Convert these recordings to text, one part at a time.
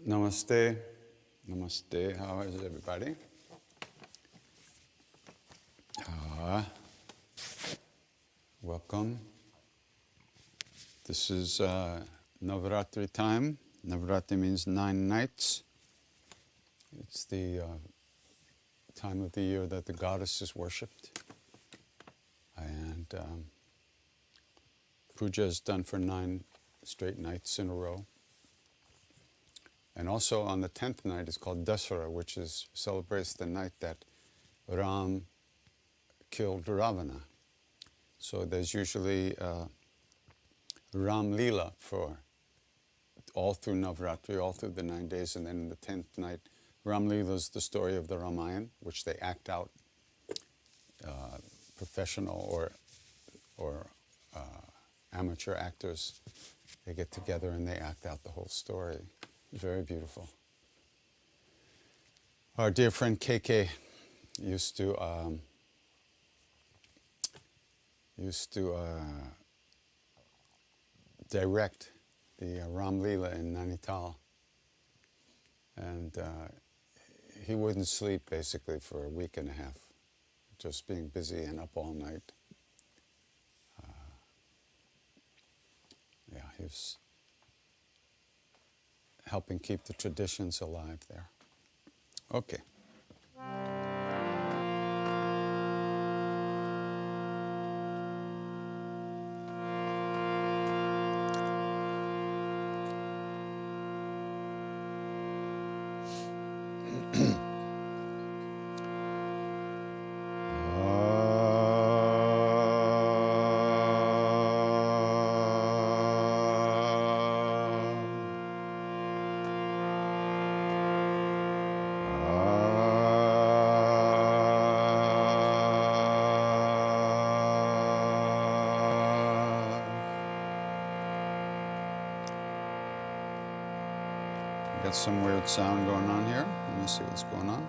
Namaste. Namaste. How is everybody? Welcome. This is Navratri time. Navratri means 9 nights. It's the time of the year that the goddess is worshipped. And puja is done for 9 straight nights in a row. And also on the 10th night is called Dasara, which celebrates the night that Ram killed Ravana. So there's usually Ram Leela for all through Navratri, all through the 9 days, and then the 10th night, Ram Leela is the story of the Ramayana, which they act out, professional or amateur actors. They get together and they act out the whole story. Very beautiful. Our dear friend KK used to direct the Ram Leela in Nainital, and he wouldn't sleep basically for a week and a half, just being busy and up all night. He was helping keep the traditions alive there. Okay. Got some weird sound going on here. Let me see what's going on.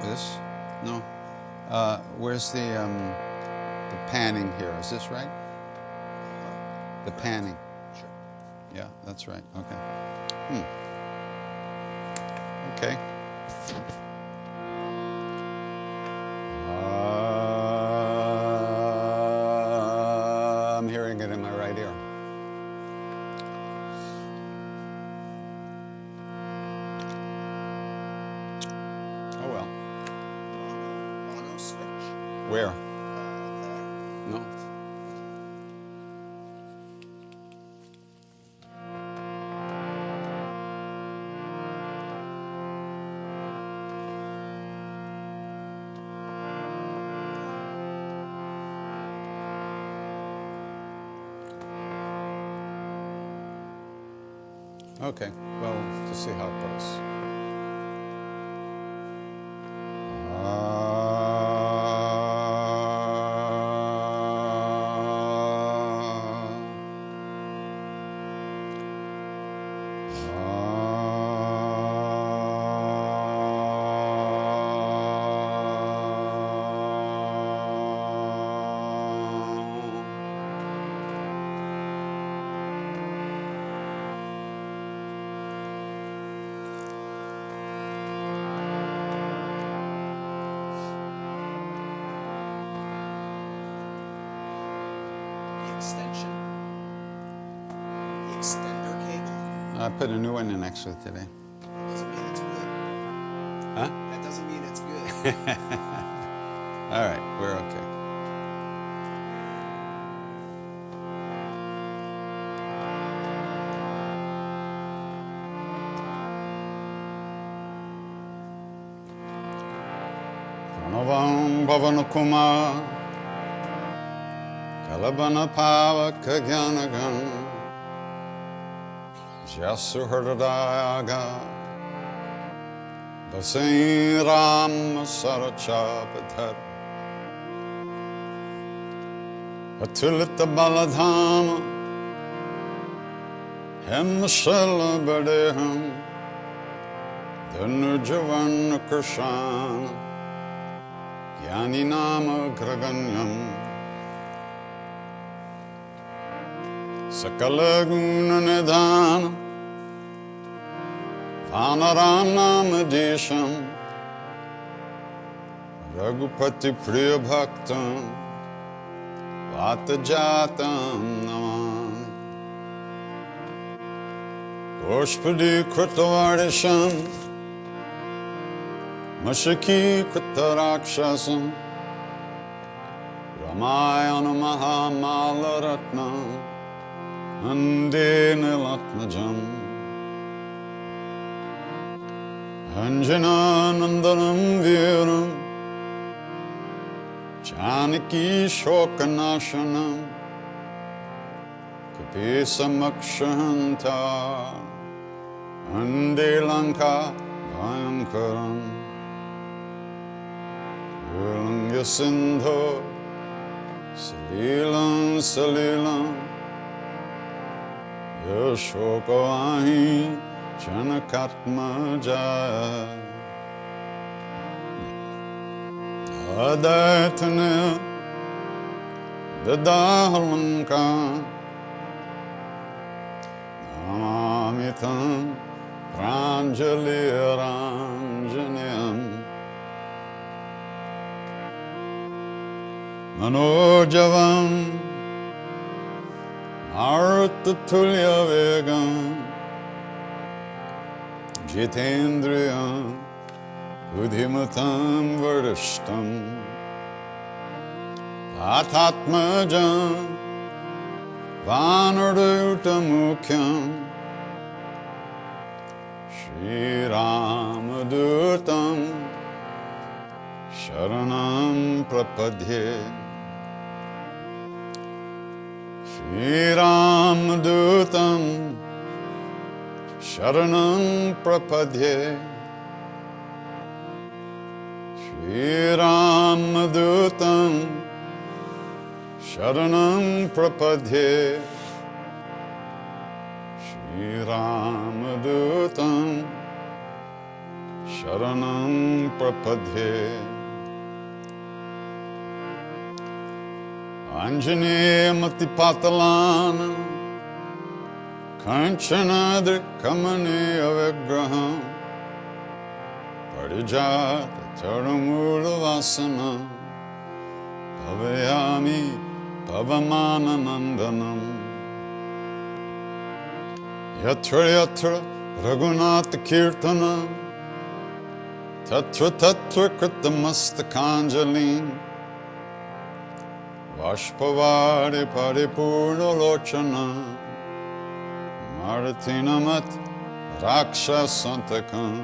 This? No. Where's the panning here? Is this right? The panning. Sure. Yeah, that's right. Okay. Okay. I'm hearing it in my right ear. Where? There. No. Okay, well, we'll just see how it goes. The extender cable. I put a new one in actually today. That doesn't mean it's good. Huh? That doesn't mean it's good. All right, we're okay. Pranavam Bhavanukuma Kalabana Pavaka Gyanagan Jasuhardadayaga Basai Ram Sarachapadhar Atulita Baladhama Hemshala Badeham Dhanujavan Krishna Yani Nama Graganyam Sakala Guna Nidhanam Vanaram Desham Raghupati Priya Bhaktam Vatajatam Namam Goshpadi Krutavardisham Mashaki Krutarakshasam Ramayana Mahamalaratnam Ande Nilatmajam Anjana Nandanam Viram Janaki Shokanashanam Kapesamakshantar Ande Lanka Bhayankaram Ulanga Sindho Salilam Salilam Yashokavahi Janakatmaja Adatana Dadahalanka Namamitam Pranjali Ranjaniyam Manojavam Martatulya Vegam Jitendriyam Udhimatam Vardishtam Atatmajam Vanardutamukyam Shri Ramadutam Sharanam Prapadye Shri Ramadutam Sharanam Prapadye Shri Ramadutam Sharanam Prapadye Shri Ramadutam Sharanam Prapadye Anjaneya Matipatalanam Kanchanadri Kamani Avigraham Parijata Taramula Vasana Pavayami Pavamana Nandanam Yatra Yatra Raghunath Kirtanam Tatra Tatra Kritamastakhanjalim Vashpavari Paripurna Lochana Maratinamat Rakshasantakam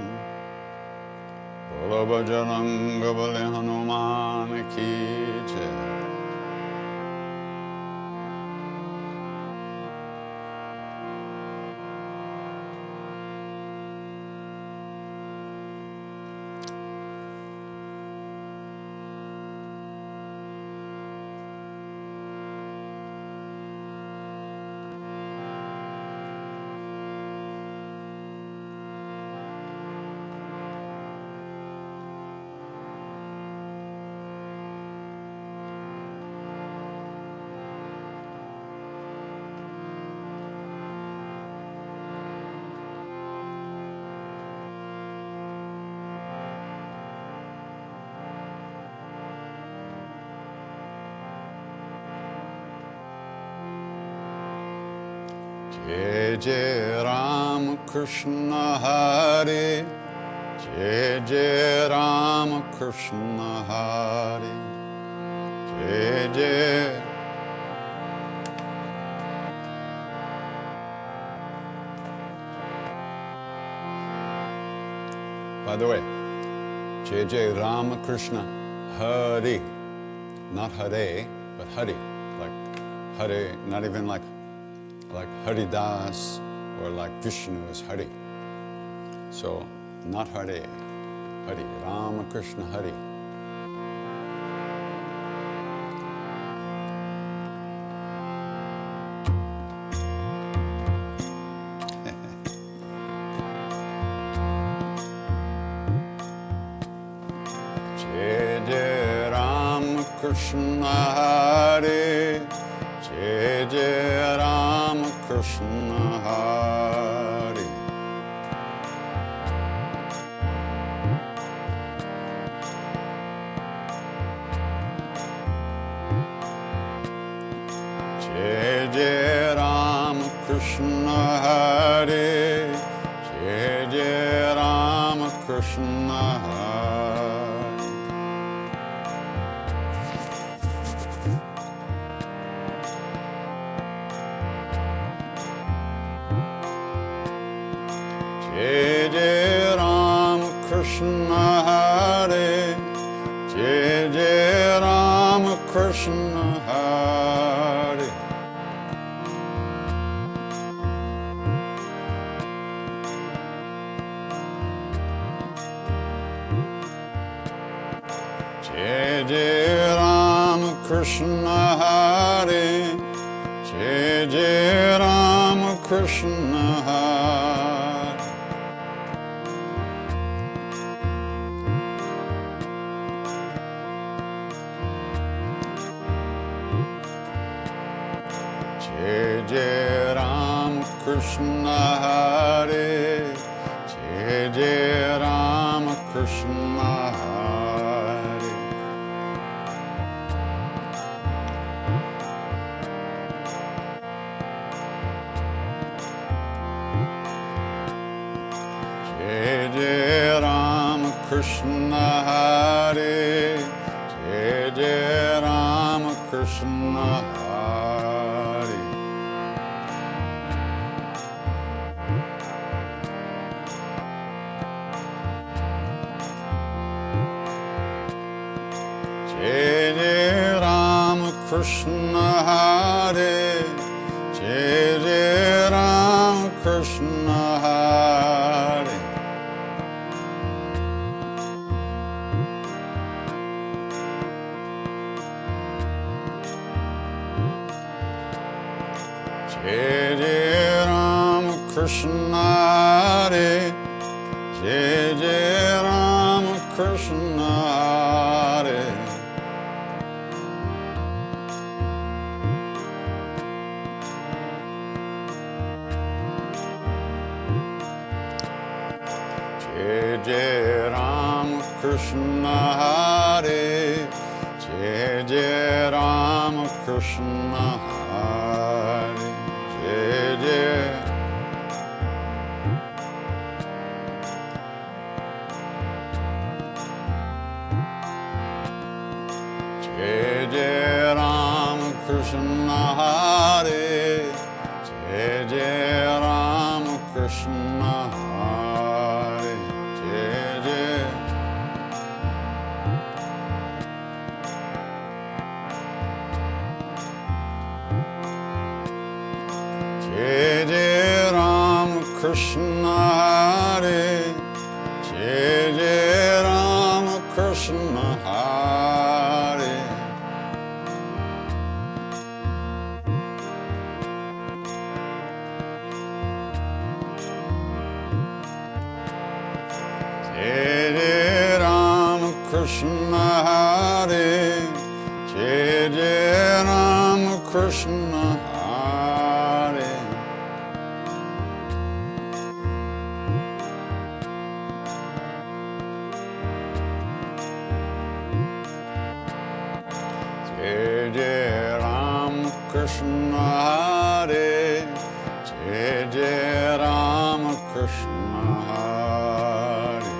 Bola Bhajaranga Bali Hanuman Ki Jai. Jai Jai Ram Krishna Hare Jai Jai Ram Krishna Hare Jai Jai By the way, Jai Jai Ramakrishna Hare, not Hare, but Hari, like Hare, not even like Haridas or like Vishnu is Hari. So, not Hare, Hari, Rama Krishna Hari. Jai Jai Rama Krishna Hari, Jai Jai Rama Krishna Hari. Jai Jai Rama Krishna Hari, Jai Jai Rama Krishna Hari. Jai Jai Rama Krishna Hari, Jai Jai Rama Krishna Hari. Jai Jai Rama Krishna Hari, Jai Jai Rama Krishna Hari. Jai Jai Rama Krishna Hari, Jai Jai Rama Krishna Hari. Jai Jai Rama Krishna Hari, Jai Jai Rama Krishna Hari. Jai Jai Rama Krishna Hari, Jai Jai Rama Krishna Hari. Jai Jai Rama Krishna Hari, Jai Jai Rama Krishna Hari. Jai Jai Rama Krishna Hari, Jai Jai Rama Krishna Hari. Jai Jai. Jai Jai Rama Krishna Hari, Jai Jai Rama Krishna Hari. Jai Jai. Jai Jai Rama Krishna Hari, Jai Jai Rama Krishna Hari. Jai Jai Rama Krishna Hari, Jai Jai Rama Krishna Hari. Jai Jai Rama Krishna Hari, Jai Jai Rama Krishna Hari.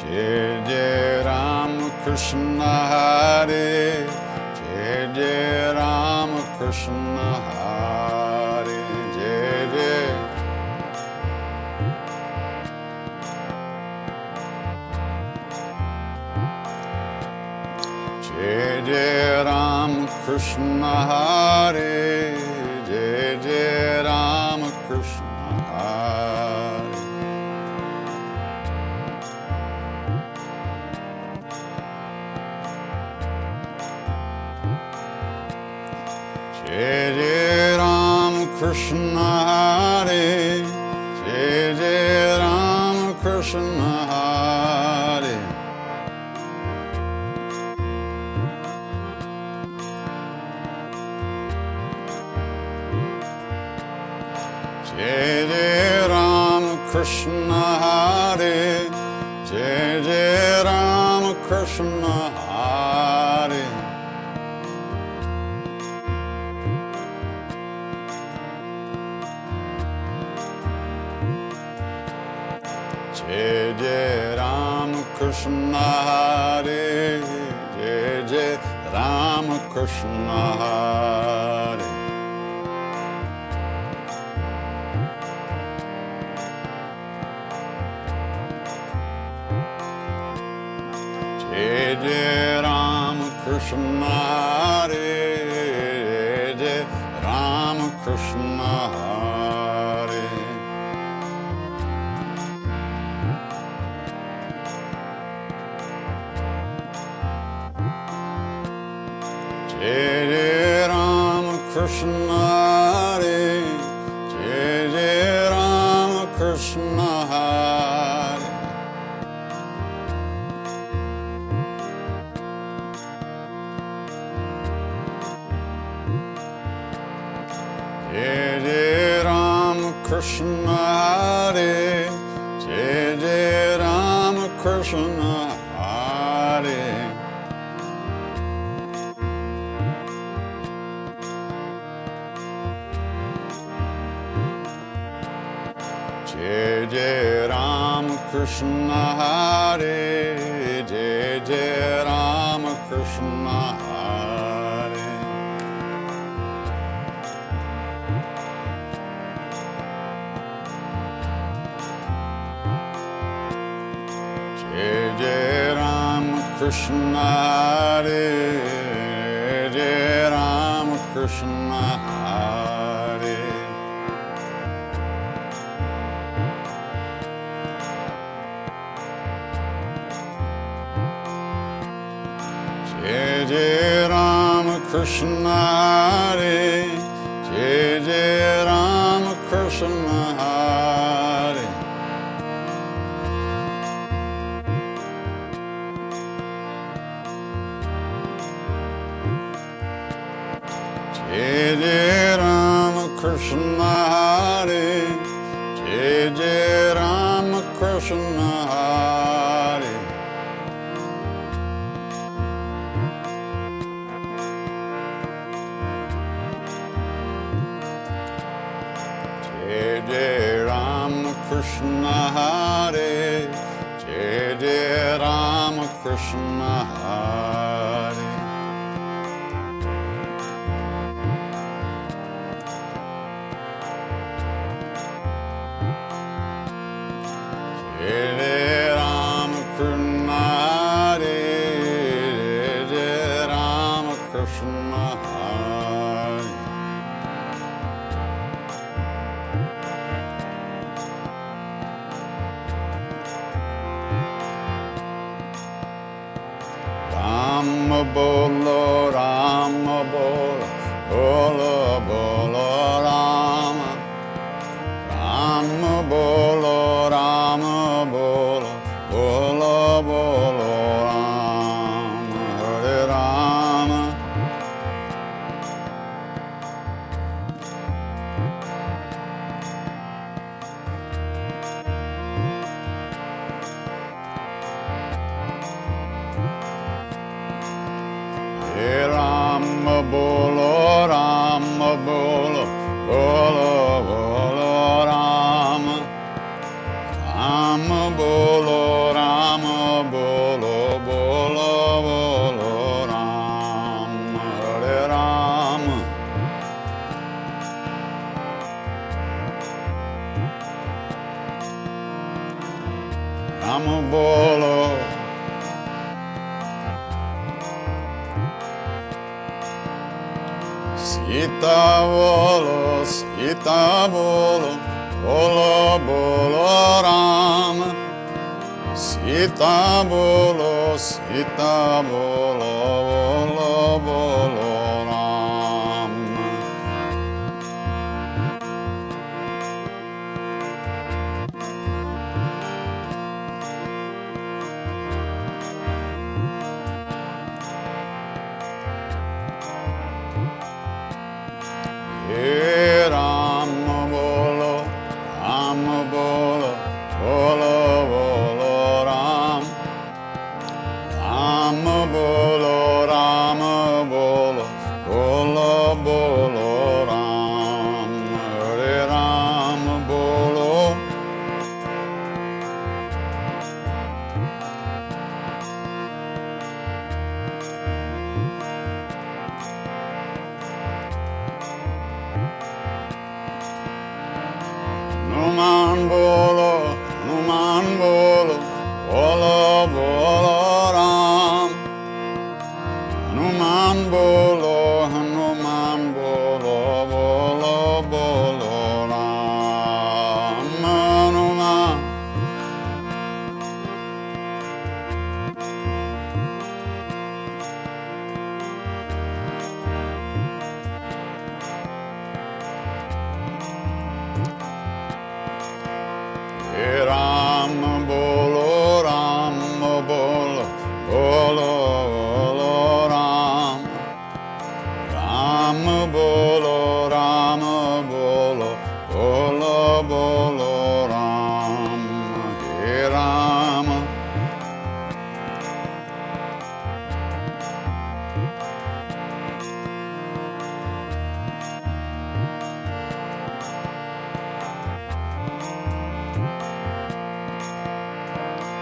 Jai Jai Rama Krishna Hari, Jai Jai Rama Krishna Hari. Jai Jai. Jai Jai Rama Krishna Hare, Jai Jai Rama Krishna Hare. Jai Jai Rama Krishna Hare, Jai Jai Rama Krishna Hare. Jai Jai Rama Krishna Hare, Jai Jai Rama Krishna Hare. Jai Jai Rama Krishna Hare, Jai Jai Rama Krishna Hare. Jai Jai Rama Krishna Hare, Jai Rama Krishna Hare. Jai Jai Rama Krishna Hare, Jai Jai Rama Krishna Hare. Jai Jai Rama Krishna Hare, Jai Jai Rama Krishna Hare. Jai Jai Rama Krishna Hare, Jai Jai Rama Krishna Hare. Jai Jai Rama Krishna Hare, Jai Rama Krishna Hare. Jai Jai Rama Krishna Hare, Jai Jai Rama Krishna Hare. Jai Jai Rama Krishna Hare, Jai Jai Rama Krishna Hare. Jai Jai Rama Krishna Hare, Jai Jai Rama Krishna Hare. Jai Jai Rama Krishna Hare, Jai Rama Krishna Hare. Rama bolo, Rama bolo, bolo bolo Rama. Rama bolo, Rama bolo, bolo bolo Rama. Hare Rama. Hey Rama bolo, Rama bolo, bolo bolo Rama. Rama bolo, Rama bolo, bolo bolo Rama. Hare Rama. Rama bolo. Sita bolo, Sita bolo, bolo bolo Ram. Sita bolo, Sita bolo, bolo bolo Ram. Hey Ram bolo, Ram bolo, bolo bolo Ram. Ram bolo, Ram bolo, bolo bolo Ram. Hare Ram bolo. Hanuman bolo, Hanuman bolo, bolo bolo Ram. Hanuman bolo, Hanuman bolo, bolo bolo Ram. Hanuman. Hey Ram bolo, Ram bolo, bolo bolo Ram. Ram bolo, Ram bolo, bolo bolo Ram. Hey Ram.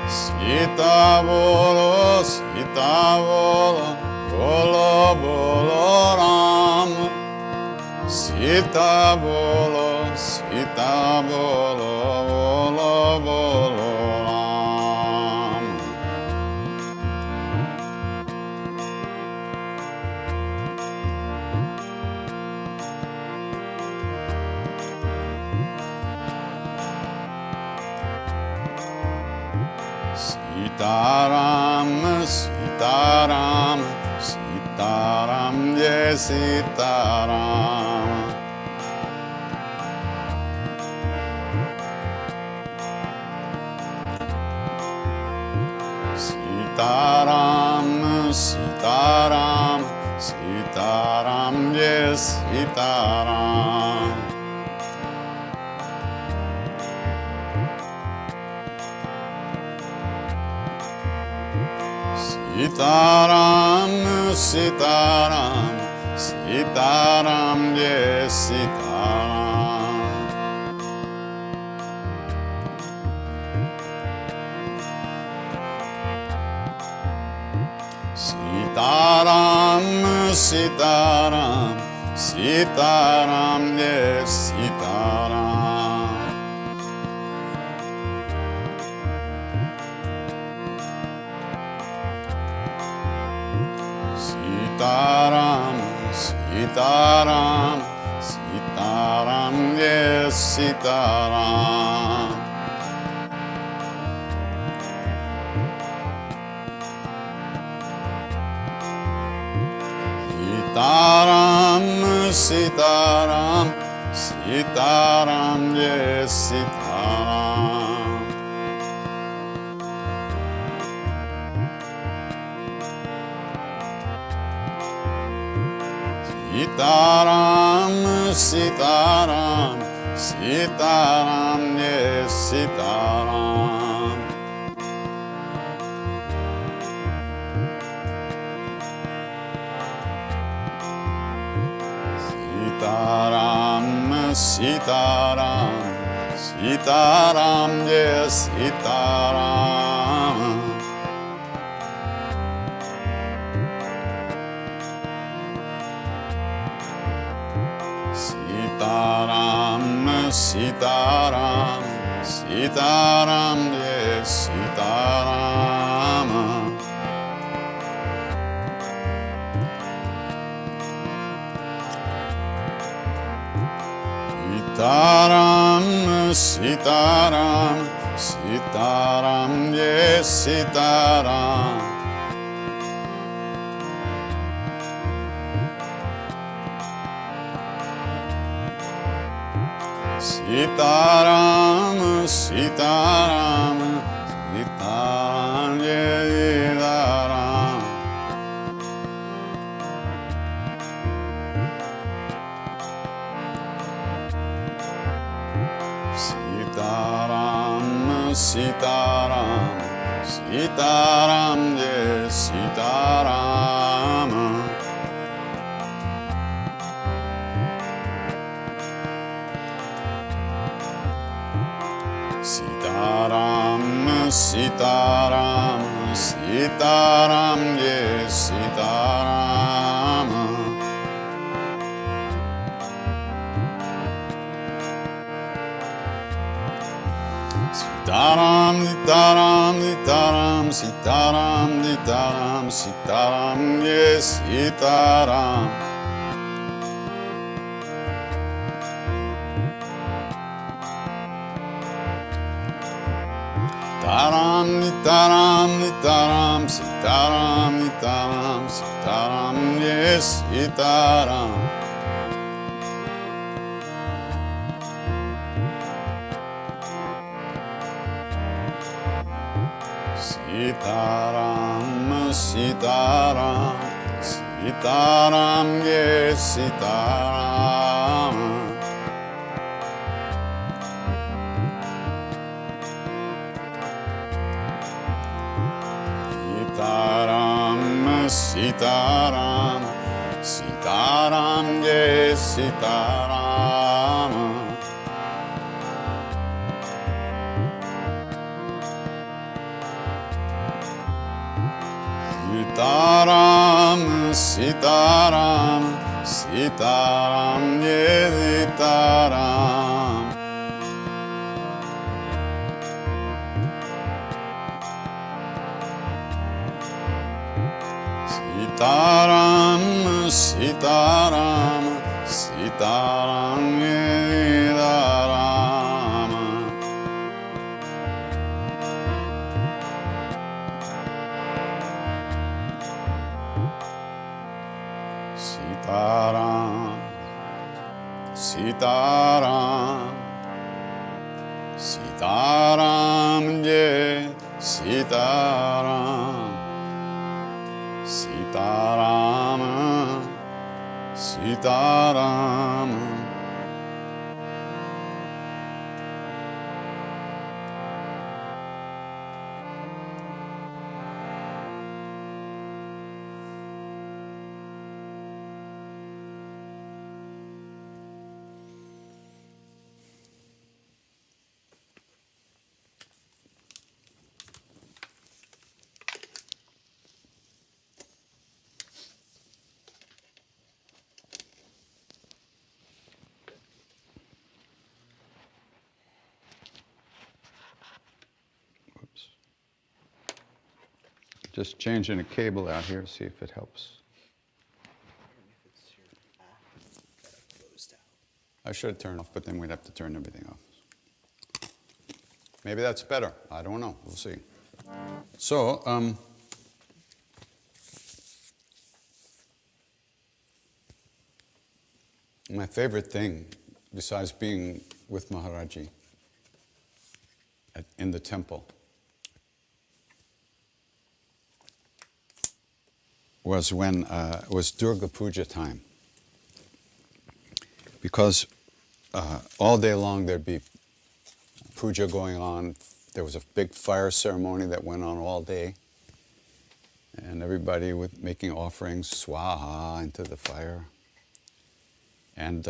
Sita bolo, Sita bolo, bolo bolo Ram. Sita bolo, Sita bolo, bolo bolo Ram. Sitaram, Sitaram, Sitaram, Jai Sitaram. Sitaram, Sitaram, Sitaram, Jai Sitaram. Sitaram, Sitaram, Sitaram, Jai Sitaram. Sitaram, Sitaram, Sitaram, Jai Sitaram. Sitaram, Sitaram, Sitaram, Jai Sitaram. Sitaram, Sitaram, Sitaram, Jai Sitaram. Sitaram, Sitaram, Sitaram, Jai Sitaram. Sitaram, Sitaram, Sitaram, Jai Sitaram. Sitaram, Sitaram, Sitaram, Jai Sitaram. Sitaram, Sitaram, Sitaram, yes, Sitaram. Sitaram, Sitaram, Sitaram, Sitaram. Sitaram, Sitaram, Sitaram, yes, Sitaram. Sitaram, Sitaram, Sitaram, yes, Sitaram. Sitaram, Sitaram, Sitaram, Sitaram, Sitaram, Sitaram, yes, Sitaram. Taram, Nitaram, Nitaram, Sitaram, Nitaram, Sitaram, yes, Sitaram. Sitaram, Sitaram, Sitaram, yes, Sitaram. Sitaram, Sitaram, yes, Sitaram. Sitaram, Sitaram, Sitaram, yes, Sitaram. Sitaram, Sitaram, Sitaram, Sitaram. Sitaram, Sitaram, Sitaram, yeah, Sitaram. Sitaram, Sitaram. Just changing a cable out here, see if it helps. I should turn off, but then we'd have to turn everything off. Maybe that's better. I don't know. We'll see. So, my favorite thing, besides being with Maharaji in the temple, was when it was Durga puja time. Because all day long there'd be puja going on. There was a big fire ceremony that went on all day. And everybody was making offerings, swaha, into the fire. And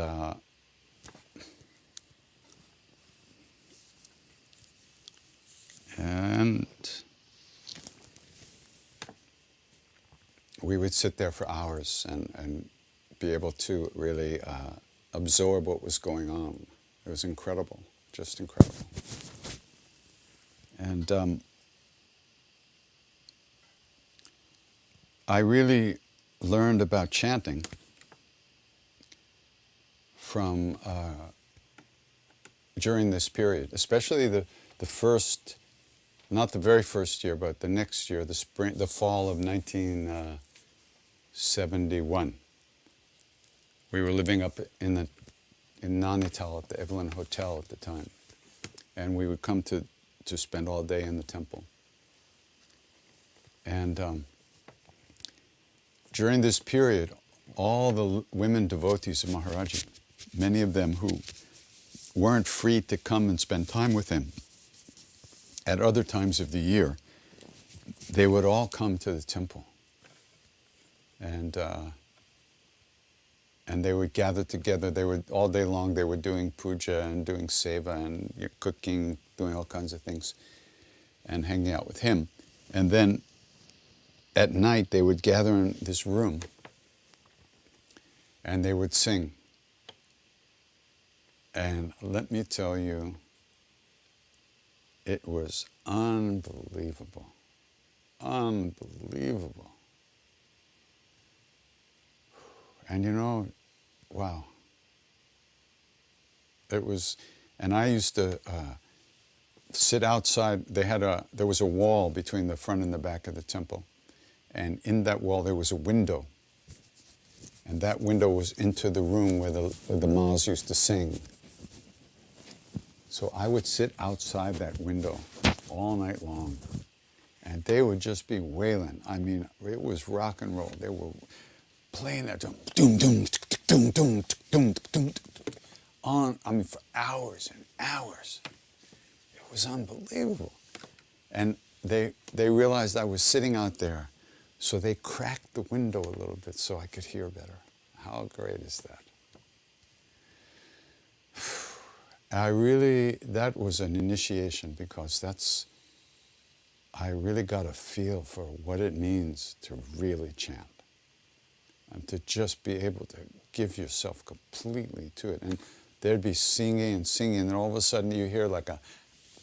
we would sit there for hours and be able to really absorb what was going on. It was incredible, just incredible. And I really learned about chanting from during this period, especially the first, not the very first year, but the next year, the fall of 1971. We were living up in Nainital at the Evelyn Hotel at the time, and we would come to spend all day in the temple. And during this period, all the women devotees of Maharaji, many of them who weren't free to come and spend time with him at other times of the year, they would all come to the temple. And they would gather together. They would, all day long, they were doing puja and doing seva and cooking, doing all kinds of things, and hanging out with him. And then at night, they would gather in this room, and they would sing. And let me tell you, it was unbelievable. Unbelievable. And you know, wow. It was, and I used to sit outside. There was a wall between the front and the back of the temple. And in that wall there was a window. And that window was into the room where the Ma's used to sing. So I would sit outside that window all night long. And they would just be wailing. I mean, it was rock and roll. They were playing that doom, doom, doom, doom, doom, doom, doom, on, I mean, for hours and hours. It was unbelievable. And they realized I was sitting out there, so they cracked the window a little bit so I could hear better. How great is that? That was an initiation, because I really got a feel for what it means to really chant. And to just be able to give yourself completely to it. And there'd be singing and singing, and all of a sudden you hear like a,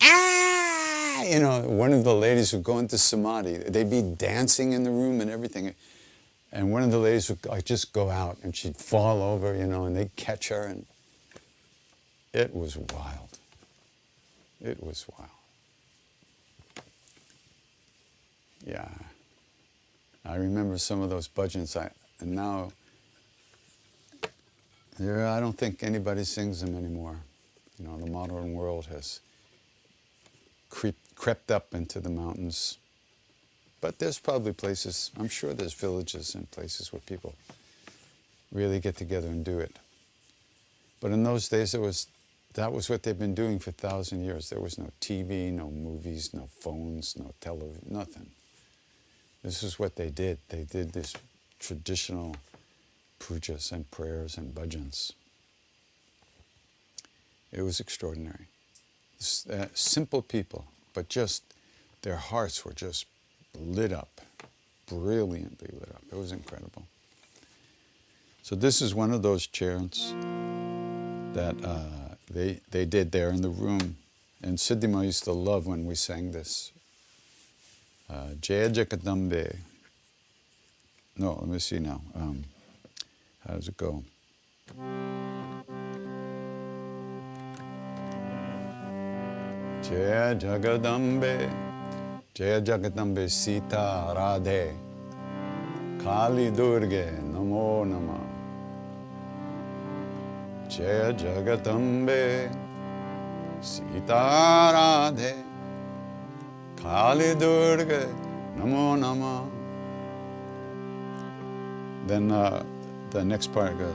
ah! You know, one of the ladies would go into samadhi. They'd be dancing in the room and everything. And one of the ladies would just go out, and she'd fall over, you know, and they'd catch her. And it was wild. It was wild. Yeah. I remember some of those bhajans. And now, I don't think anybody sings them anymore. You know, the modern world has crept up into the mountains. But there's probably places, I'm sure there's villages and places where people really get together and do it. But in those days, that was what they've been doing for 1,000 years. There was no TV, no movies, no phones, no television, nothing. This is what they did. They did this traditional pujas and prayers and bhajans. It was extraordinary. Simple people, but just their hearts were just lit up, brilliantly lit up. It was incredible. So this is one of those chants that they did there in the room. And Siddhima used to love when we sang this. Jaya Jagadambe. No, let me see now. How does it go? Jaya Jagadambe, Jaya Jagadambe Sita Radhe, Kali Durga Namo Nama. Jaya Jagadambe Sita Radhe, Kali Durga Namo Nama. Then the next part goes,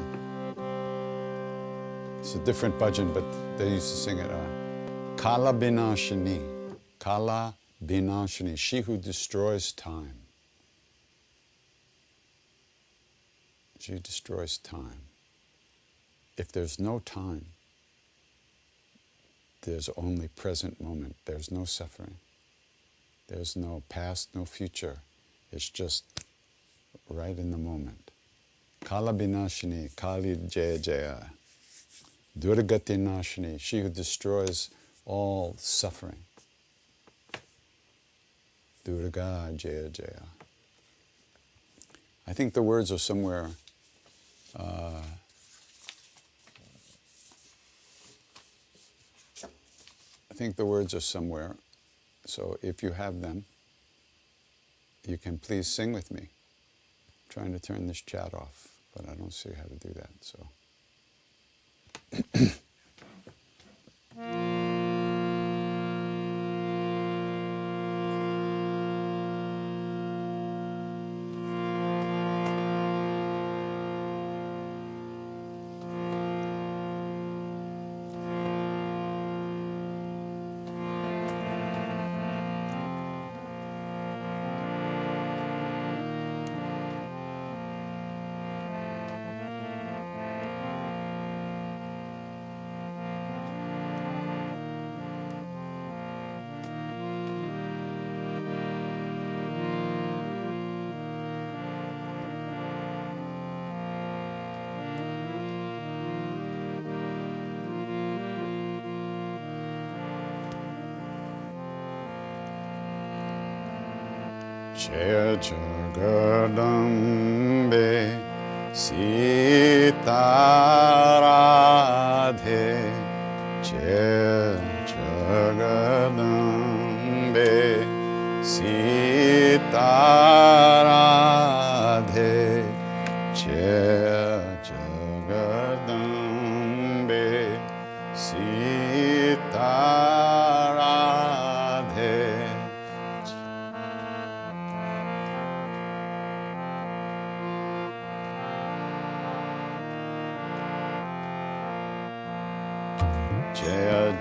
it's a different bhajan, but they used to sing it. Kala Binashini, Kala Binashini, she who destroys time. She destroys time. If there's no time, there's only present moment. There's no suffering. There's no past, no future. It's just right in the moment. Kala Binashini, Kali Jaya Jaya. Durgati Nashini, she who destroys all suffering. Durga Jaya Jaya. I think the words are somewhere I think the words are somewhere. So if you have them, you can please sing with me. I'm trying to turn this chat off, but I don't see how to do that. So. Jaya Jagadambe Sita Radhe Jaya Jagadambe Sita Radhe Jaya Jagadambe Sita Radhe Jaya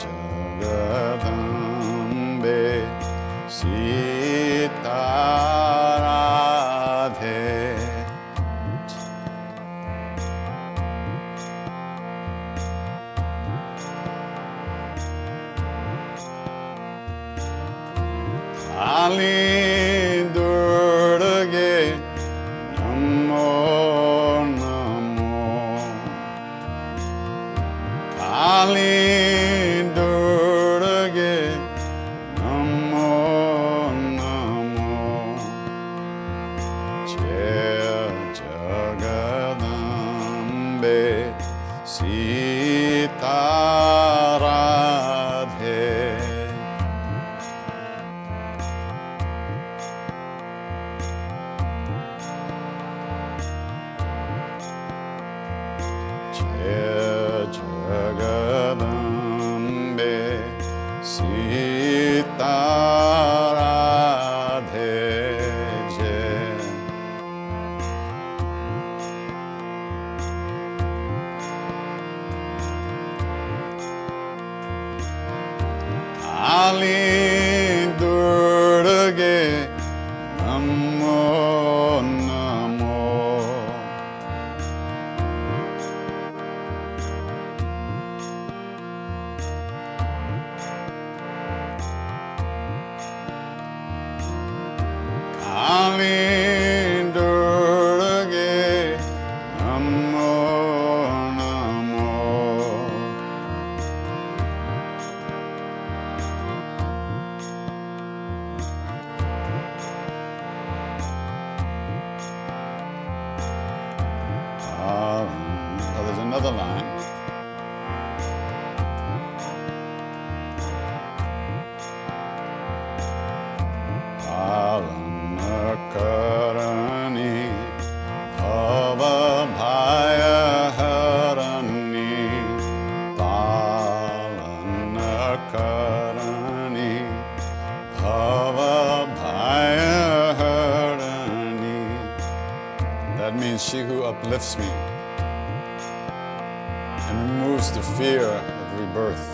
Jagadambe Sita Radhe Kali Durga Namo Namo Kali Durga Namo Namo Jaya Jagadambe Sita Radhe Jaya Jagadambe Sita Radhe Jaya Kali Durga Namo Namo Kali Durga Namo Namo there's another line. Karani Bhava Bhaya Harani Palana Karani Bhava Bhaya Harani. That means she who uplifts me and removes the fear of rebirth,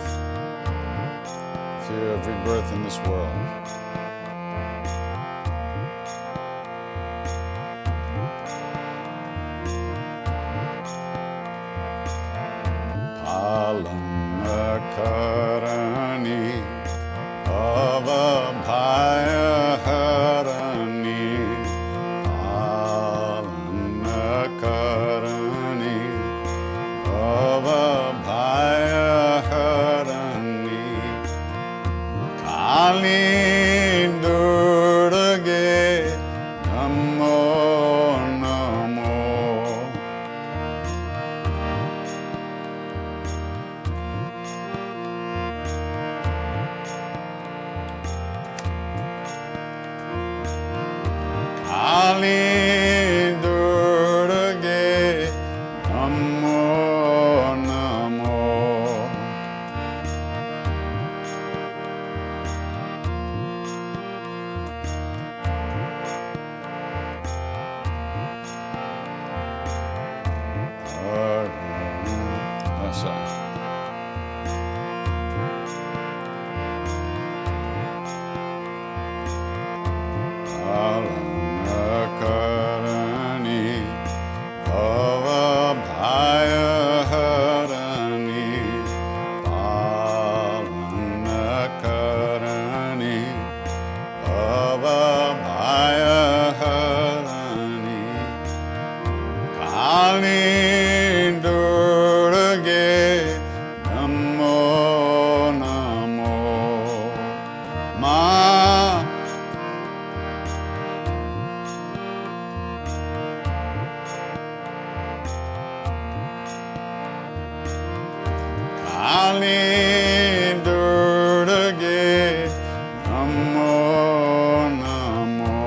fear of rebirth in this world. Karani Bhava Bhaya Harani Palana Karani Bhava Bhaya Harani Kali Durga Namo Namo Kali Durga Namo Namo. Karani Bhava Bhaya Harani Palana Karani Bhava Bhaya Harani Kali Durga Namo Namo. Ma Kali Durga Namo Namo.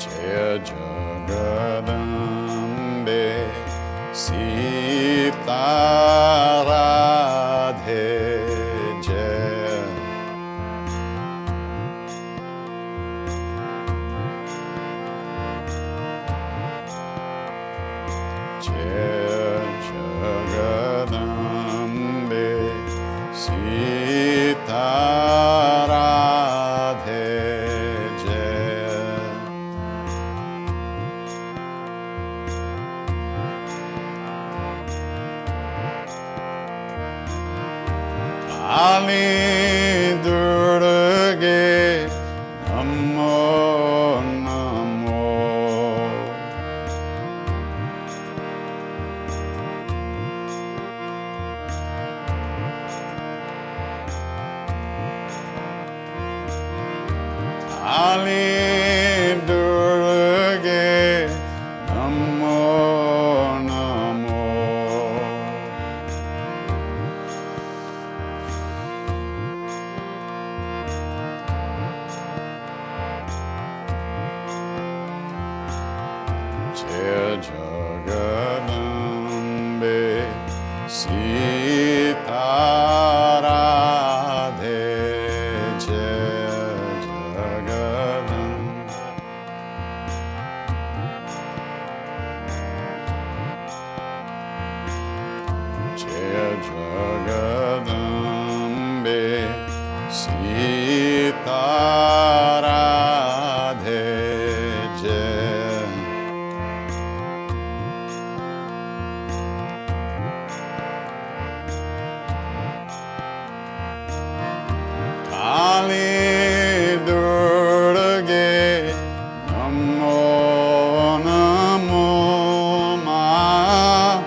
Jaya Jagadambe Sita Radhe Jaya. Jaya Jagadambe Sita Radhe Jaya. Kali Durga Namo Namo. Kali Durga Namo Namo. Jaya Jagadambe Sita Radhe Jaya Jagadambe. Jaya Jagadambe Sita Radhe Jaya. Kali Durga Namo Namo. Ma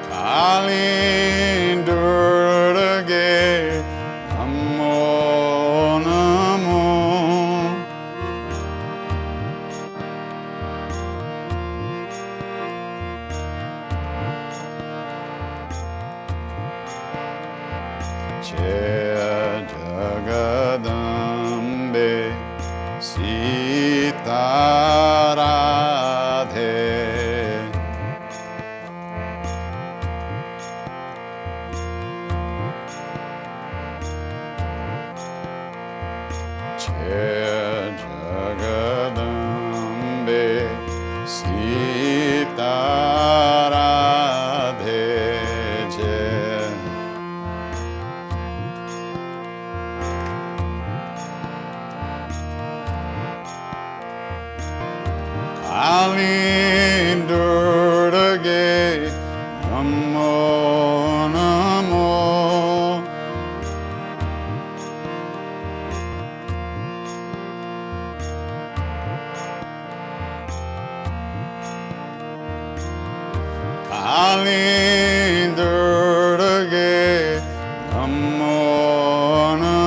Kali Durga Namo Namo. Jaya Jagadambe Sita Radhe. Jaya Jagadambe Sita Radhe Jaya. Kali Durga Namo Namo. Kali Durga Namo Namo.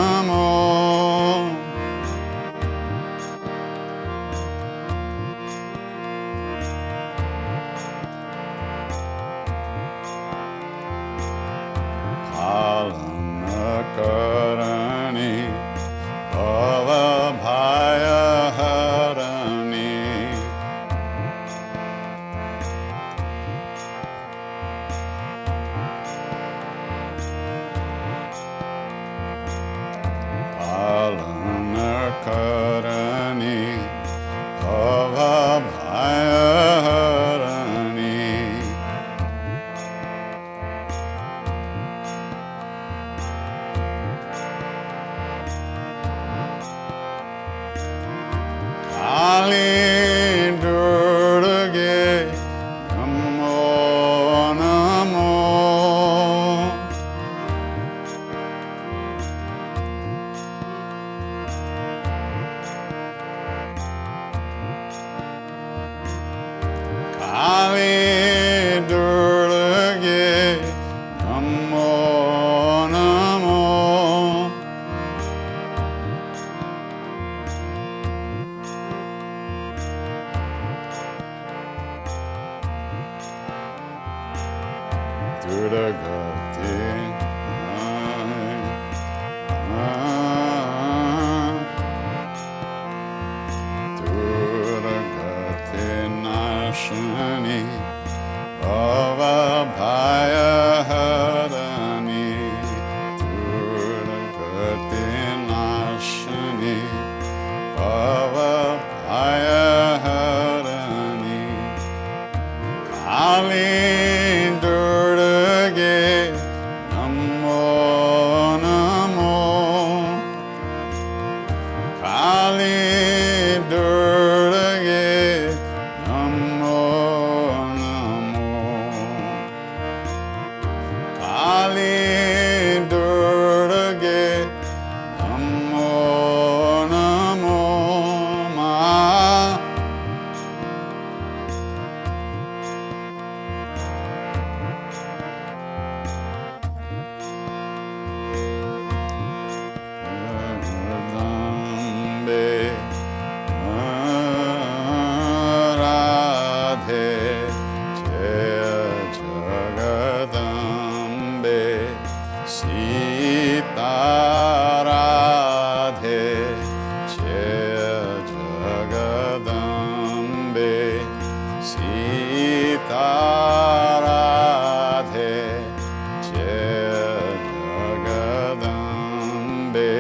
Kali Durga Namo Namo Durga Nashani Bhava Bhaya Harani Durgati Nashani Bhava Bhaya Harani Kali Durga Namo Namo Kali Durga Namo Namo Kali Durga Namo Namo Ma Radhe Radhe Jaya Jagadambe Sita Radhe Jaya Jagadambe Sita Radhe Jaya Jagadambe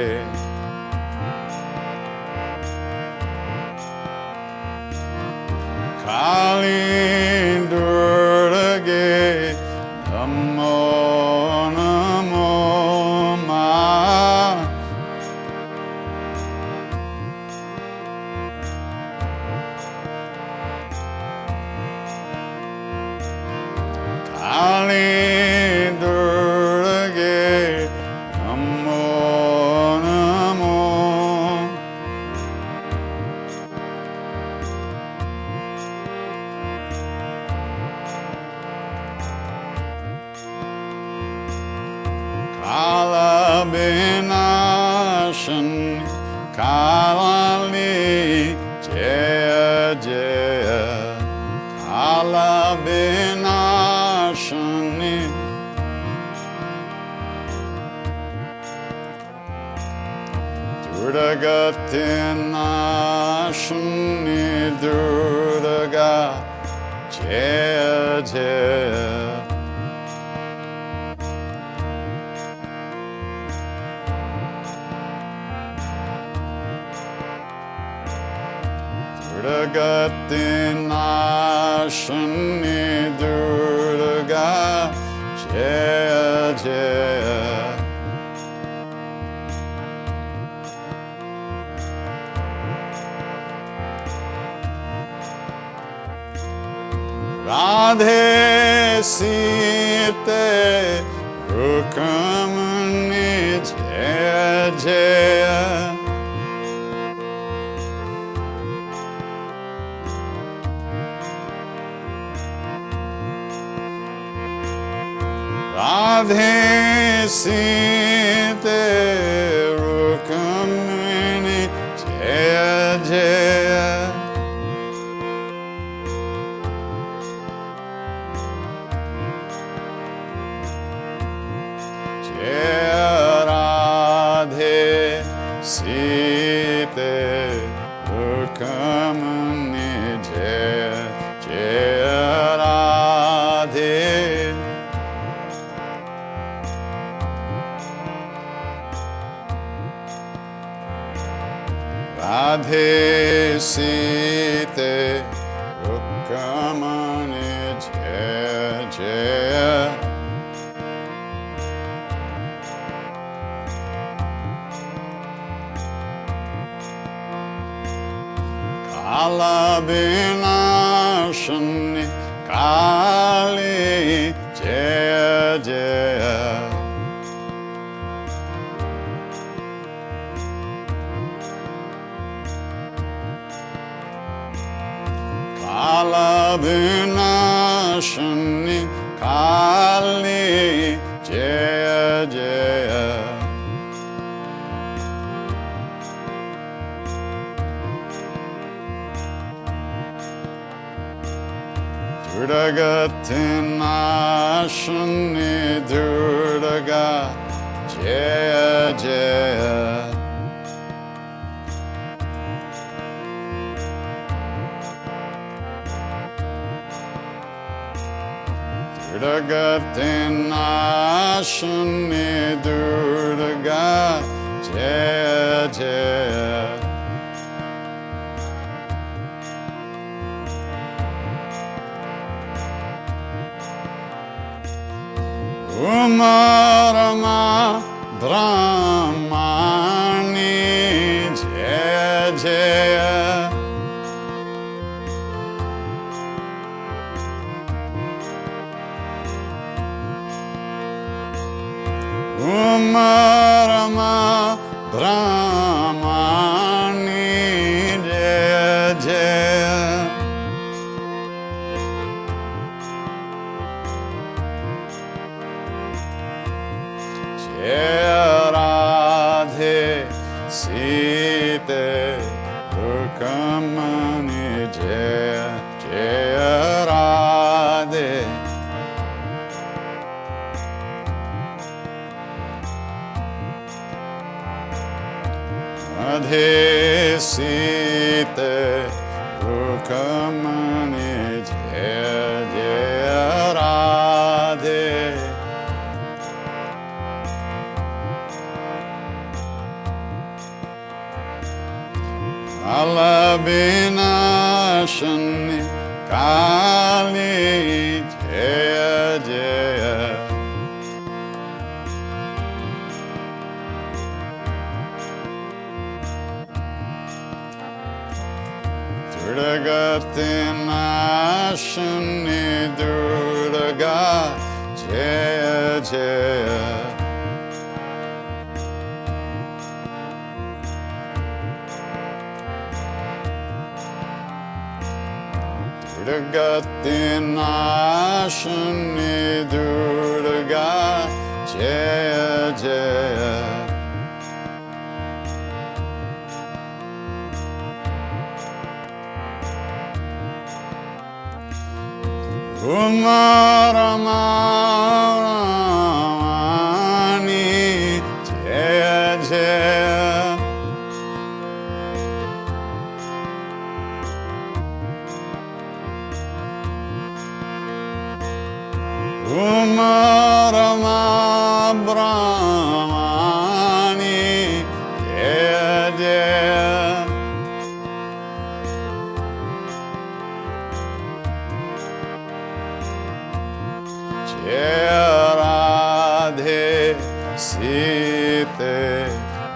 Kali Durga Namo Namo Ma Kali Durga Namo Namo Kala Binashan Kalali Jaya Jaya Kala Binashani Durgati Nashani Durga Jaya Jaya Durgati Nashani Durga Jaya Jaya Radhe Sita Rukamani Jaya Jaya Radhe Sita Rukamani Jaya Jaya Jaya Radhe Sita Rukamani Jaya Jaya Radhe Radhe Sita Rukamani Jaya Jaya Kala Binashani Kali Jaya Jaya Kala Binashani Vinashani Kali Jaya Jaya Durgatinashani Durga Jaya Jaya Durgatinashani Durga Jaya Jaya Umarama Brahmani Jaya Jaya Umarama Brahmani Jaya Jaya Jaya Radhe Sita Rukamani Jaya Jaya Radhe Radhe Sita Rukamani Jaya Jaya Radhe Alabinashani Kali Jaya Jaya Durgatinashani Durga Jaya Jaya Durgatinashani Durga Jaya Jaya Umaramani Jaya Jaya Umarama Brahmani Jaya Jaya Jaya Radhe Sita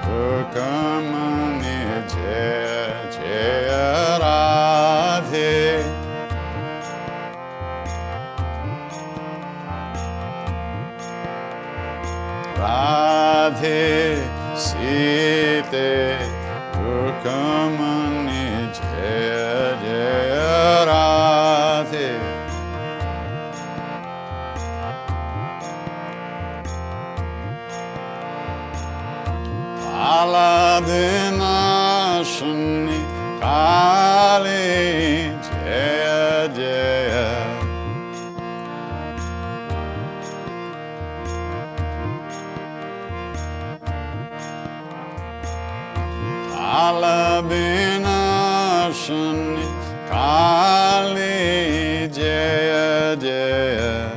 Rukamani Jaya Jaya Radhe Radhe Sita Rukamani Jaya Jaya Radhe Alabinashani Kali Jaya Jaya Alabinashani Kali Jaya Jaya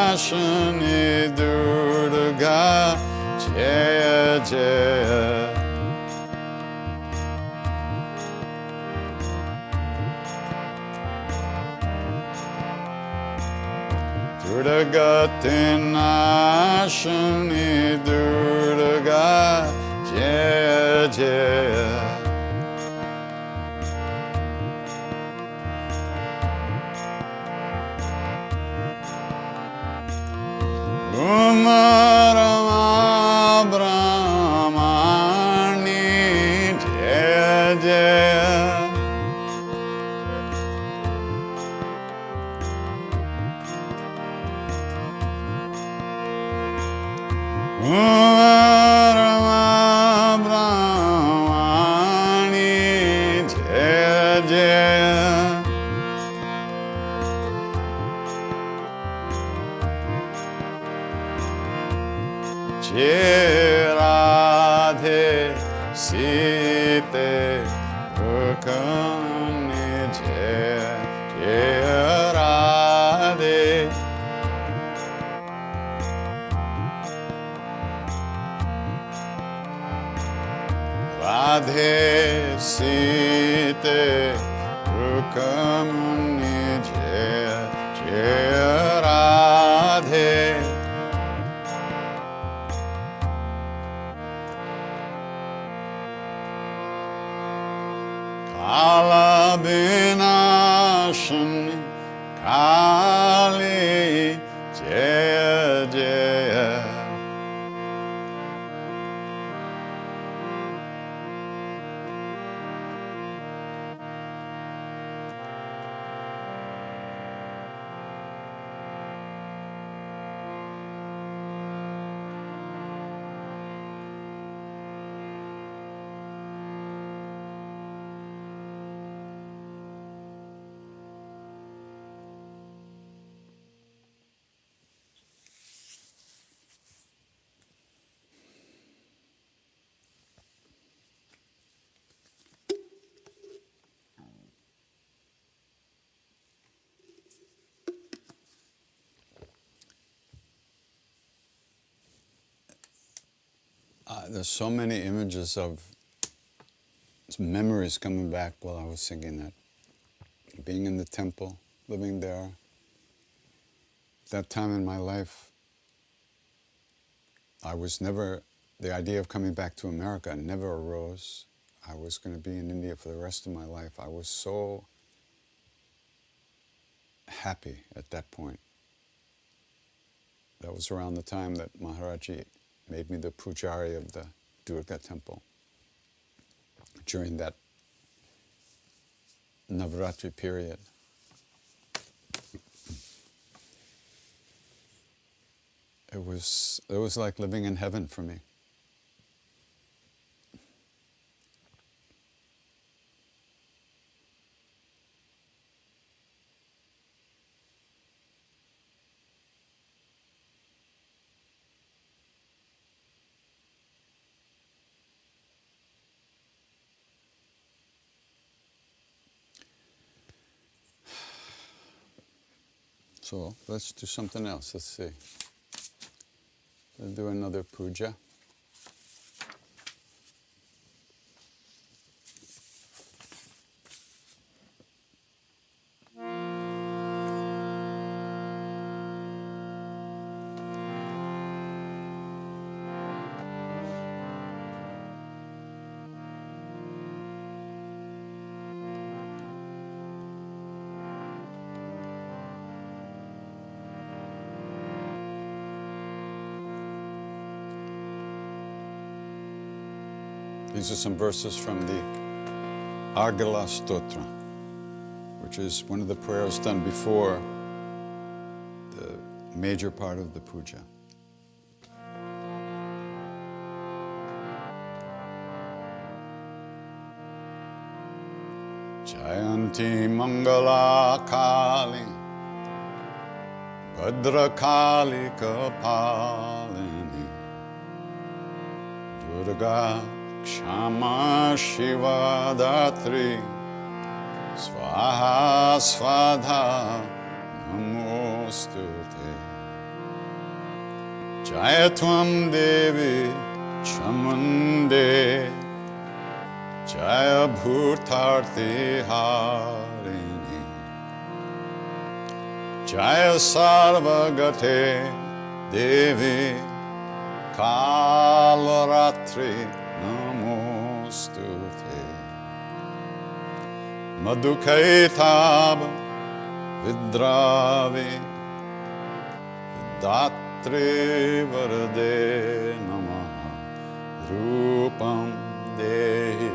Durgatinashani Durga Jaya Jaya Durgatinashani Durga Jaya Jaya Umarama Brahmani Jaya Jaya Jai Radhe Sita Rukmani Jaya Jai Radhe Radhe Sita Rukmani Jaya Jai Radhe Kala Vinashani Kali Jaya Jaya There's so many images of memories coming back while I was singing that. Being in the temple, living there. That time in my life, the idea of coming back to America never arose. I was going to be in India for the rest of my life. I was so happy at that point. That was around the time that Maharaji made me the pujari of the Durga temple during that Navratri period. It was like living in heaven for me. So let's do something else. Let's see. We'll do another puja. These are some verses from the Argala Stotra, which is one of the prayers done before the major part of the puja. Jayanti Mangala Kali Bhadrakali Kapalini Durga Kshama Shiva Datri Swaha Svadha Namostute Jayatvam Devi Chamunde Jaya Bhutarthi Harini Jaya Sarvagate Devi Kalaratri Namostute Madhukaitab Vidravi Datri Varade Namaha Rupam Dehi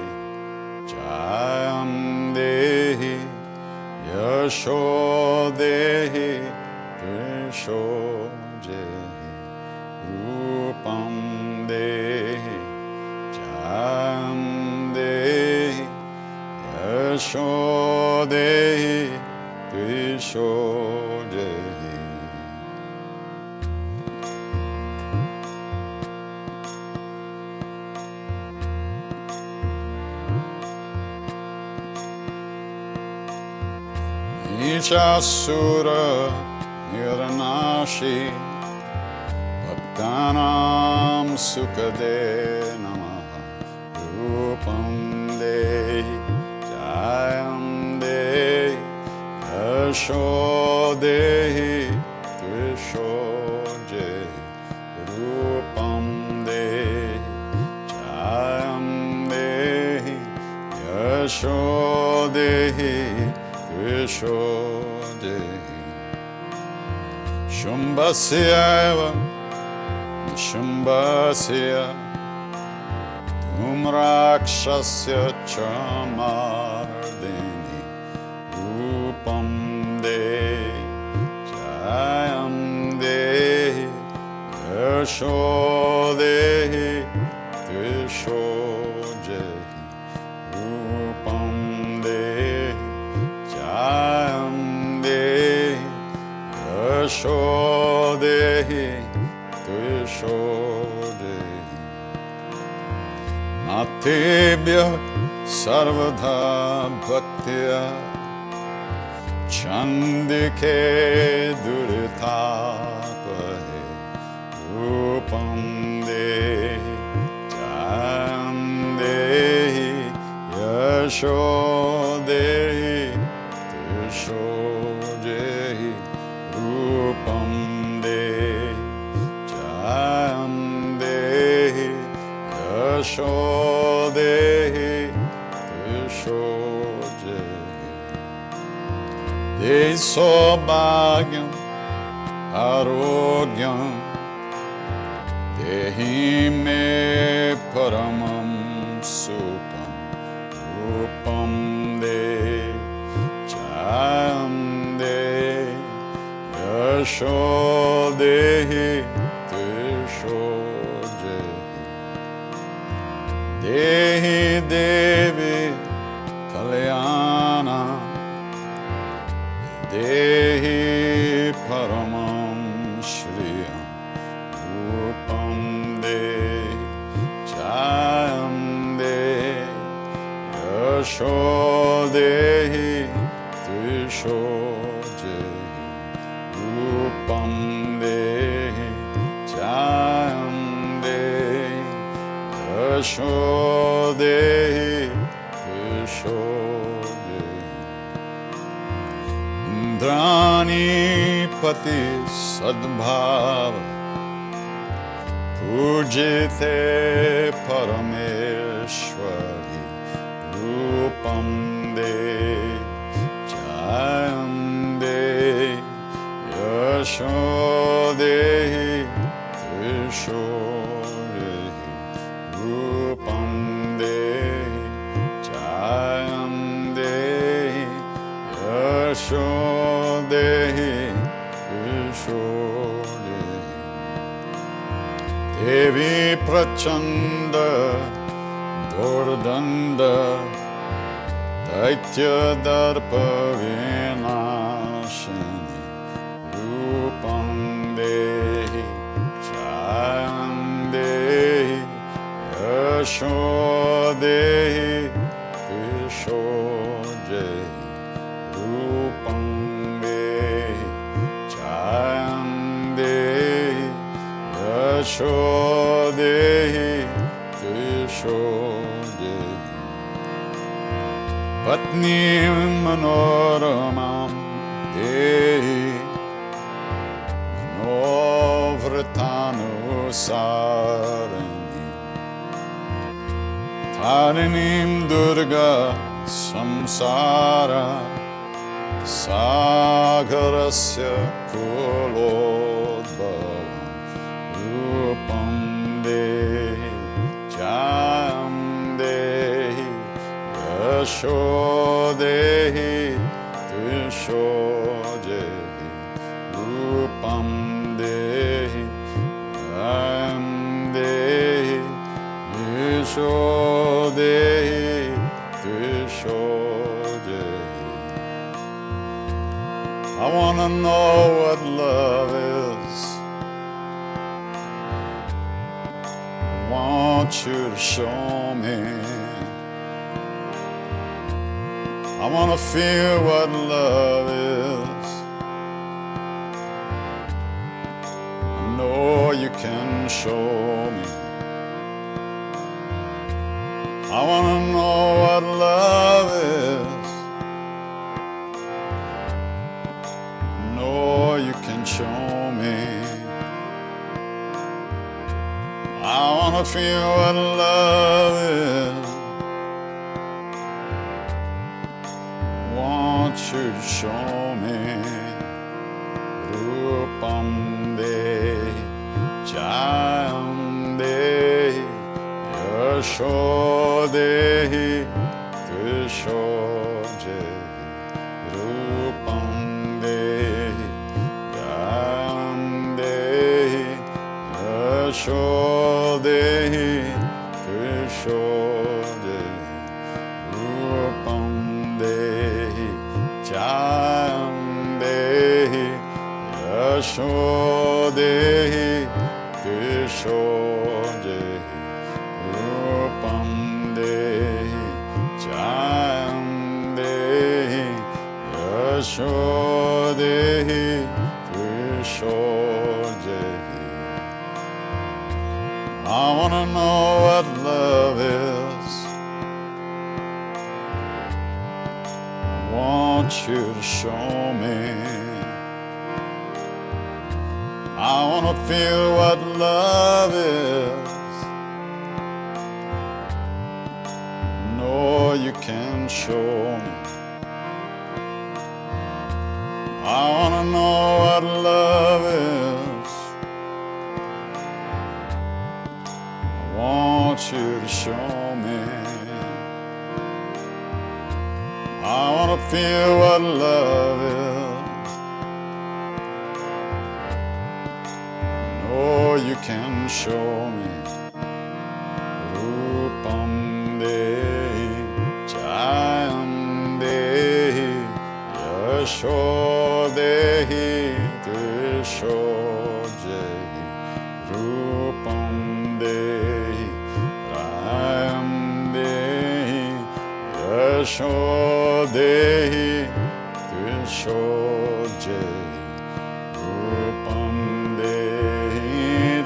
Jayam Dehi Yasho Dehi Krisho Jehi Rupam Mahishasura Niranashi Bhaktanam Sukade Namaha Rupam Dehi Jayam Dehi Yasho Dehi Trisho Jehi Rupam Dehi Jayam Dehi Yasho Dehi Trisho Dehi Shumbhasyaiva Shumbhasya Tumrakshasya Chamardini Rupam Dehi Jayam Dehi Yasho Dehi Trisho Jehi Rupam Dehi Jayam Dehi Yasho Dehi Trisho Dehi Natebhya Sarvadha Bhaktya Chandike Duritapahe Rupam Dehi Jayam Dehi Yasho Dehi Trisho Jehi Rupam Dehi Jayam Dehi Yasho Dehi Trisho Jehi Dehi Sobhagyam Arogyam Dehi Me Paramam Sukham Rupam Dehi Jayam Dehi Yasho Dehi Trisho Jehi Dehi Devi Kalyana Dehi Paramam Shriyam Rupam Dehi Jayam Dehi Yasho Dehi Trisho Jehi Rupam Dehi Jayam Dehi Yasho Dehi Trisho Jehi Indrani Pati Sadbhava Pujite Parameshwari Rupam Dehi Jayam Dehi Yasho Dehi Trisho Dehi Rupam Dehi Jayam Dehi Yasho Dehi Trisho Dehi Devi Prachanda Dordanda Daitya Darpa Vinashini Rupam Dehi Jayam Dehi Yasho Dehi Trisho Jehi Rupam Dehi Jayam Dehi Yasho Dehi Trisho Jehi Patni Manoramam Dehi Manovratanusarani Tarinim Durga Samsara Sagarasya Kulodbhavam Rupam Dehi Jayam Dehi Yasho Dehi Trisho Jehi Rupam Dehi Jayam Dehi Yasho Dehi Trisho Jehi I want to know what love is. I want you to show me. I I want to feel what love is. I know you can show me. I want to know what love is. I know you can show me. I want to feel what love is. Want you to show me. Rupam de Jayam de Yasho de Tushoje Rupam de Jayam de Yasho de Tushoje Rupam de Jayam de Yasho de Tushoje Rupam de Jayam de Yasho de Tushoje. I want to know what love is. I want you to show me. I want to feel what love is. Know you can show me. I want to know what love is. I want you to show me. I want to feel what love is. Oh, you can show me. Rupam de Jayam de Yasho de Tushoje Rupam de Jayam de Yasho de Tushoje Rupam de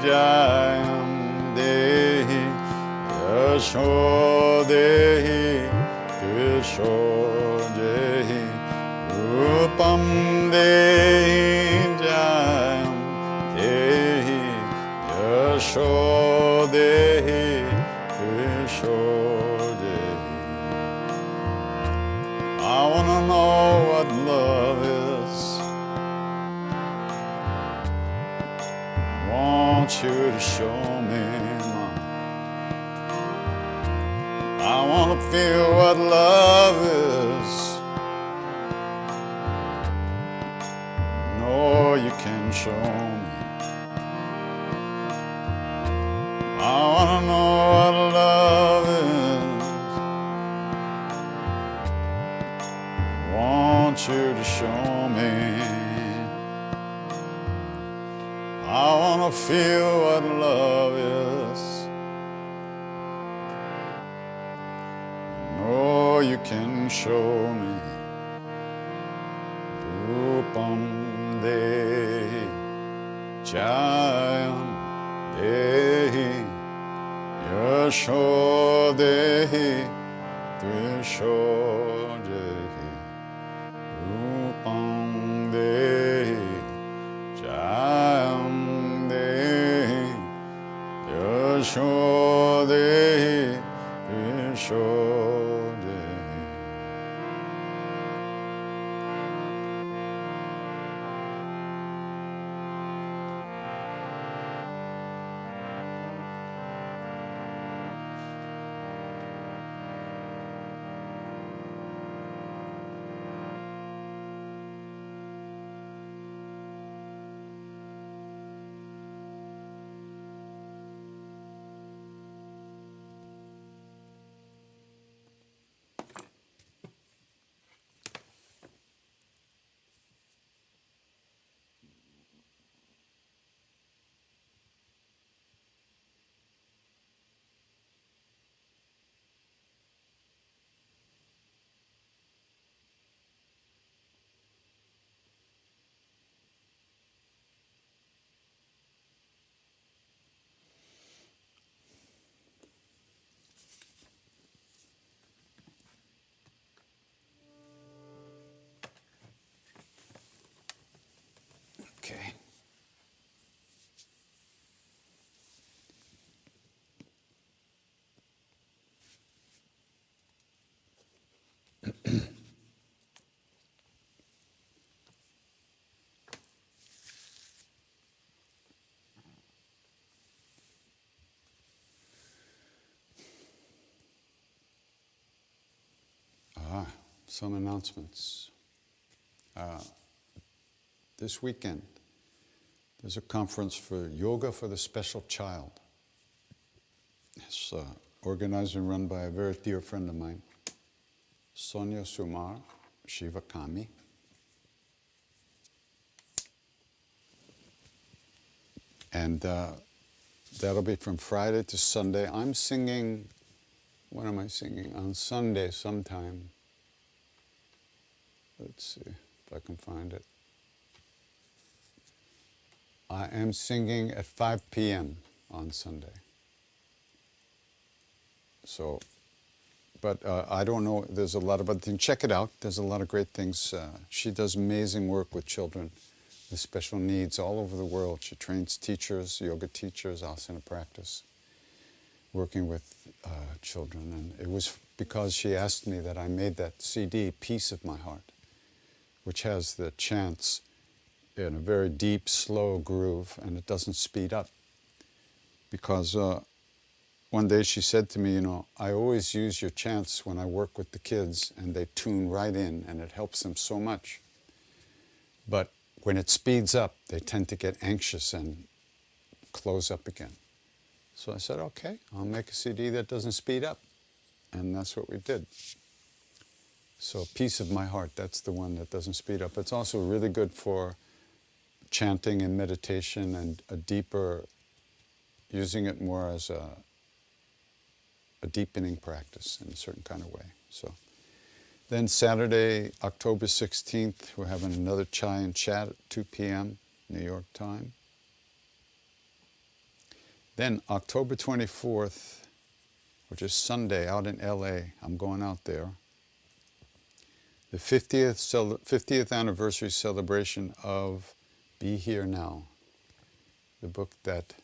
Jayam de Yasho de Tushoje Rupam de Jayam de Yasho de Tushoje. I want to know what love is. I want you to show me. I want to feel what love is. No, you can show me. I want to know what love is. I want you to show me. I want to feel what love is. No, you can show me. Rupam de Jayam de Yasho de Tushoje Rupam de Jayam de Yasho de Tushoje. some announcements. This weekend, there's a conference for Yoga for the Special Child. It's organized and run by a very dear friend of mine, Sonia Sumar Shivakami. And that'll be from Friday to Sunday. I'm singing, when am I singing? On Sunday sometime. Let's see if I can find it. I am singing at 5 p.m. on Sunday. So, but I don't know, there's a lot of other things. Check it out, there's a lot of great things. She does amazing work with children with special needs all over the world. She trains teachers, yoga teachers, asana practice, working with children. And it was because she asked me that I made that CD, Peace of My Heart, which has the chants in a very deep, slow groove, and it doesn't speed up. Because one day she said to me, you know, I always use your chants when I work with the kids, and they tune right in, and it helps them so much. But when it speeds up, they tend to get anxious and close up again. So I said, okay, I'll make a CD that doesn't speed up. And that's what we did. So Peace of My Heart, that's the one that doesn't speed up. It's also really good for chanting and meditation and a deeper, using it more as a deepening practice in a certain kind of way. So then Saturday, October 16th, we're having another chai and chat at 2 p.m. New York time. Then October 24th, which is Sunday, out in LA, I'm going out there. The 50th anniversary celebration of Be Here Now, the book that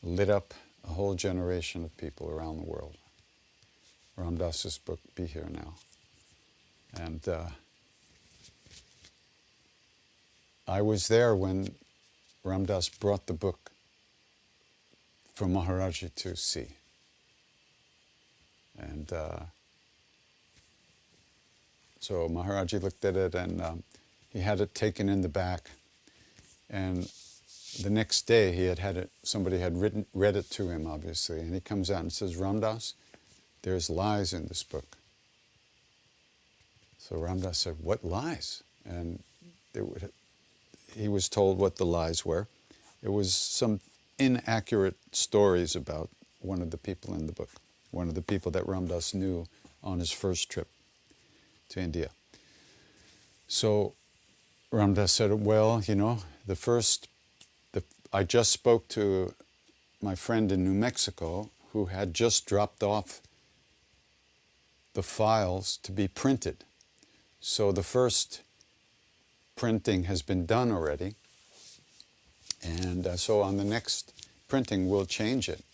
lit up a whole generation of people around the world. Ram Dass's book, Be Here Now. And I was there when Ram Dass brought the book for Maharaji to see. And so Maharaji looked at it, and he had it taken in the back. And the next day, somebody had read it to him, obviously, and he comes out and says, Ram Dass, there's lies in this book. So Ram Dass said, what lies? And he was told what the lies were. It was some inaccurate stories about one of the people in the book, one of the people that Ram Dass knew on his first trip to India. So Ram Dass said, well, you know, I just spoke to my friend in New Mexico who had just dropped off the files to be printed. So the first printing has been done already. And so on the next printing, we'll change it.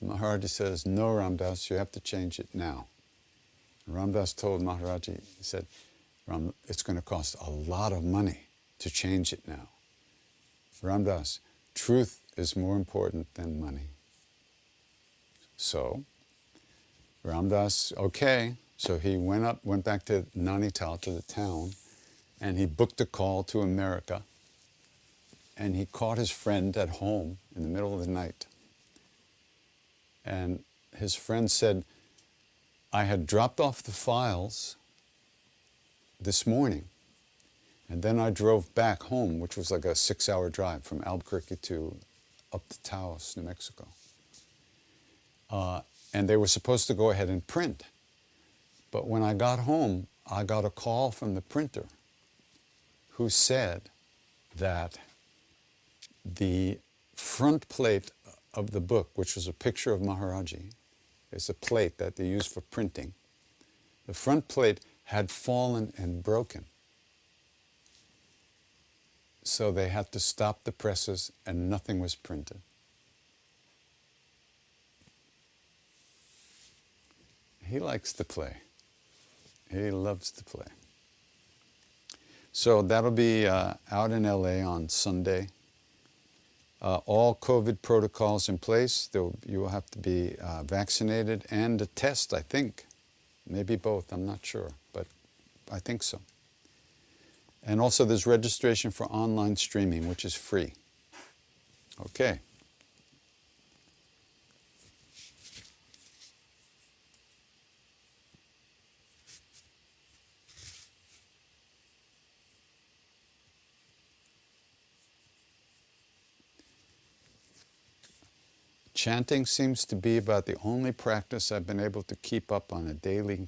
Maharaji says, no, Ram Dass, you have to change it now. And Ram Dass told Maharaji, he said, it's going to cost a lot of money to change it now. Ram Dass, truth is more important than money. So, Ram Dass, okay. So he went back to Nainital, to the town, and he booked a call to America. And he caught his friend at home in the middle of the night. And his friend said, I had dropped off the files this morning. And then I drove back home, which was like a 6-hour drive from Albuquerque to up to Taos, New Mexico. And they were supposed to go ahead and print. But when I got home, I got a call from the printer who said that the front plate of the book, which was a picture of Maharaji, it's a plate that they use for printing. The front plate had fallen and broken. So they had to stop the presses and nothing was printed. He likes to play. He loves to play. So that'll be out in LA on Sunday. All COVID protocols in place. You will have to be vaccinated and a test, I think. Maybe both, I'm not sure. But I think so. And also there's registration for online streaming, which is free. Okay. Chanting seems to be about the only practice I've been able to keep up on a daily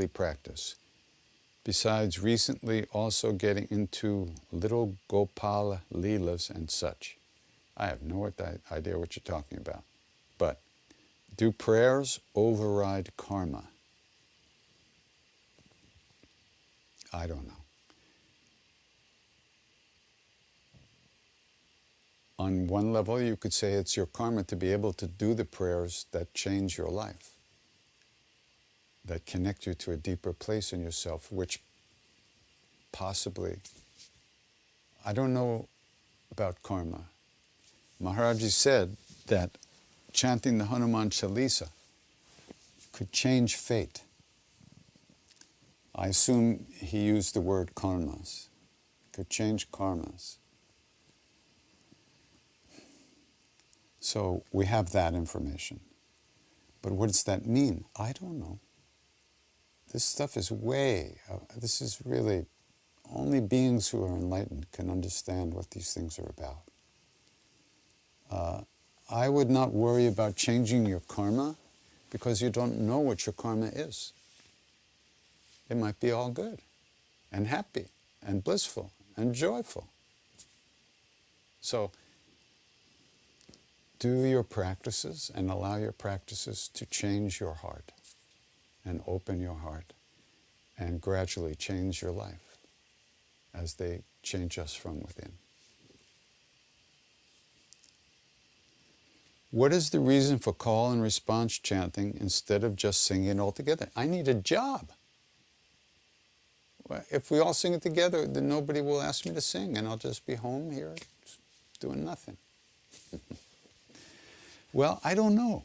practice. Besides recently also getting into little Gopala Leelas and such. I have no idea what you're talking about. But do prayers override karma? I don't know. On one level, you could say it's your karma to be able to do the prayers that change your life, that connect you to a deeper place in yourself, which possibly, I don't know about karma. Maharaji said that chanting the Hanuman Chalisa could change fate. I assume he used the word karmas. Could change karmas. So we have that information. But what does that mean? I don't know. This stuff is this is really, only beings who are enlightened can understand what these things are about. I would not worry about changing your karma because you don't know what your karma is. It might be all good and happy and blissful and joyful. So, do your practices and allow your practices to change your heart and open your heart and gradually change your life as they change us from within. What is the reason for call and response chanting instead of just singing it all together? I need a job. Well, if we all sing it together, then nobody will ask me to sing and I'll just be home here doing nothing. Well, I don't know.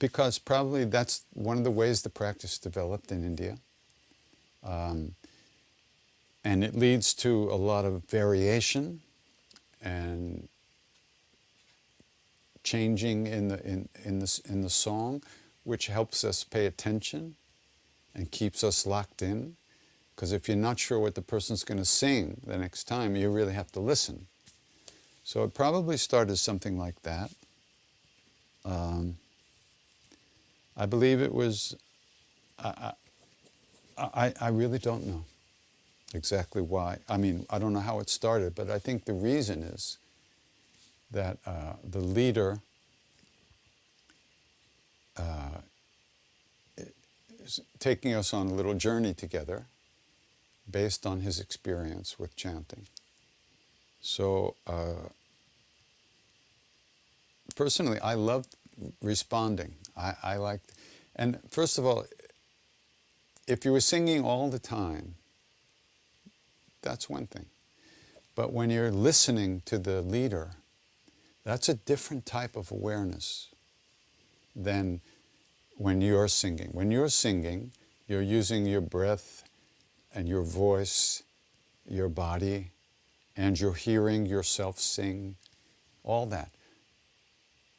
Because probably that's one of the ways the practice developed in India. And it leads to a lot of variation and changing in the song, which helps us pay attention and keeps us locked in. Because if you're not sure what the person's going to sing the next time, you really have to listen. So it probably started something like that. I believe it was, I really don't know exactly why. I mean, I don't know how it started, but I think the reason is that the leader is taking us on a little journey together based on his experience with chanting. So, personally, I love responding. I liked, and first of all, if you were singing all the time, that's one thing. But when you're listening to the leader, that's a different type of awareness than when you're singing. When you're singing, you're using your breath and your voice, your body, and you're hearing yourself sing, all that.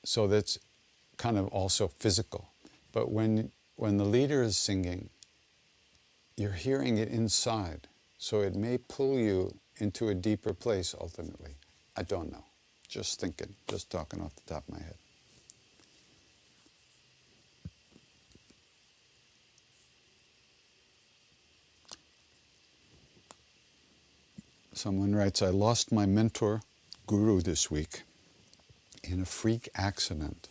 So that's kind of also physical. But when the leader is singing, you're hearing it inside. So it may pull you into a deeper place ultimately. I don't know. Just thinking, just talking off the top of my head. Someone writes, I lost my mentor, guru, this week in a freak accident.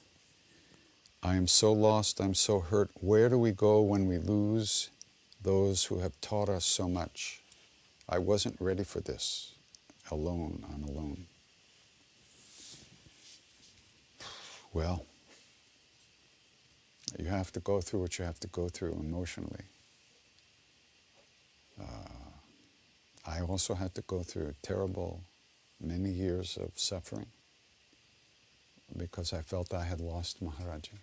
I am so lost, I'm so hurt. Where do we go when we lose those who have taught us so much? I wasn't ready for this. Alone, I'm alone. Well, you have to go through what you have to go through emotionally. I also had to go through terrible, many years of suffering because I felt I had lost Maharaji.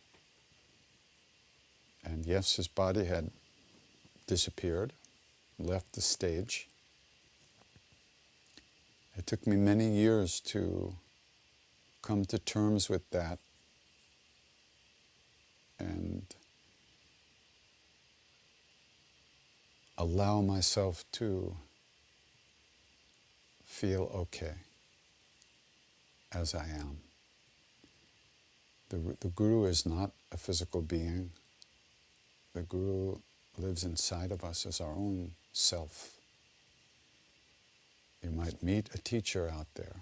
And yes, his body had disappeared, left the stage. It took me many years to come to terms with that and allow myself to feel okay as I am. The Guru is not a physical being. The Guru lives inside of us as our own self. You might meet a teacher out there,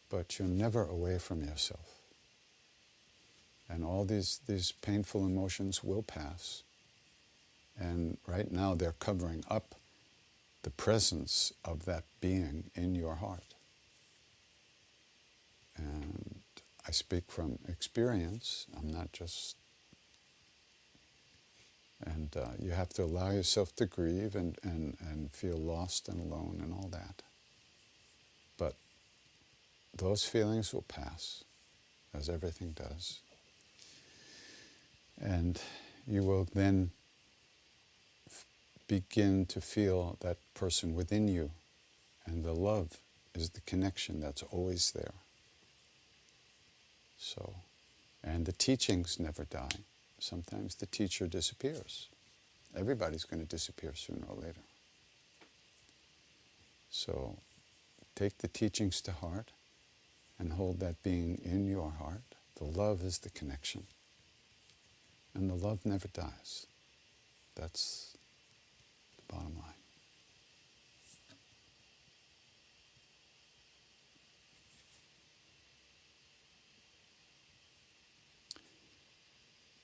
but you're never away from yourself. And all these painful emotions will pass. And right now they're covering up the presence of that being in your heart. And I speak from experience. I'm not just... And you have to allow yourself to grieve and feel lost and alone and all that. But those feelings will pass, as everything does. And you will then begin to feel that person within you. And the love is the connection that's always there. So, and the teachings never die. Sometimes the teacher disappears. Everybody's going to disappear sooner or later. So take the teachings to heart and hold that being in your heart. The love is the connection. And the love never dies. That's the bottom line.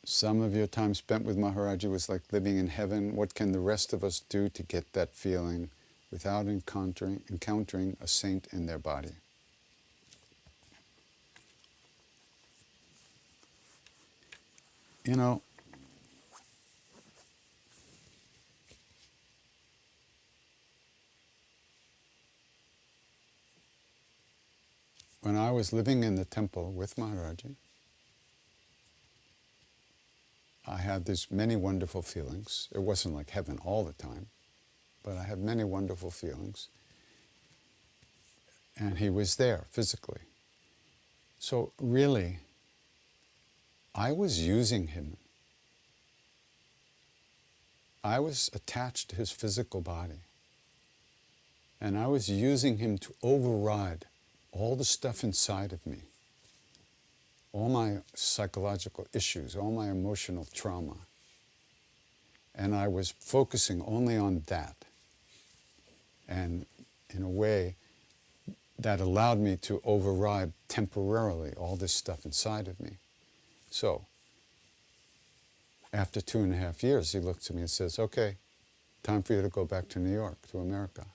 Some of your time spent with Maharaji was like living in heaven. What can the rest of us do to get that feeling without encountering a saint in their body? You know, when I was living in the temple with Maharaji, I had these many wonderful feelings. It wasn't like heaven all the time, but I had many wonderful feelings. And he was there physically. So really, I was using him. I was attached to his physical body. And I was using him to override all the stuff inside of me. All my psychological issues, all my emotional trauma. And I was focusing only on that. And in a way, that allowed me to override temporarily all this stuff inside of me. So, after 2.5 years, he looks at me and says, okay, time for you to go back to New York, to America.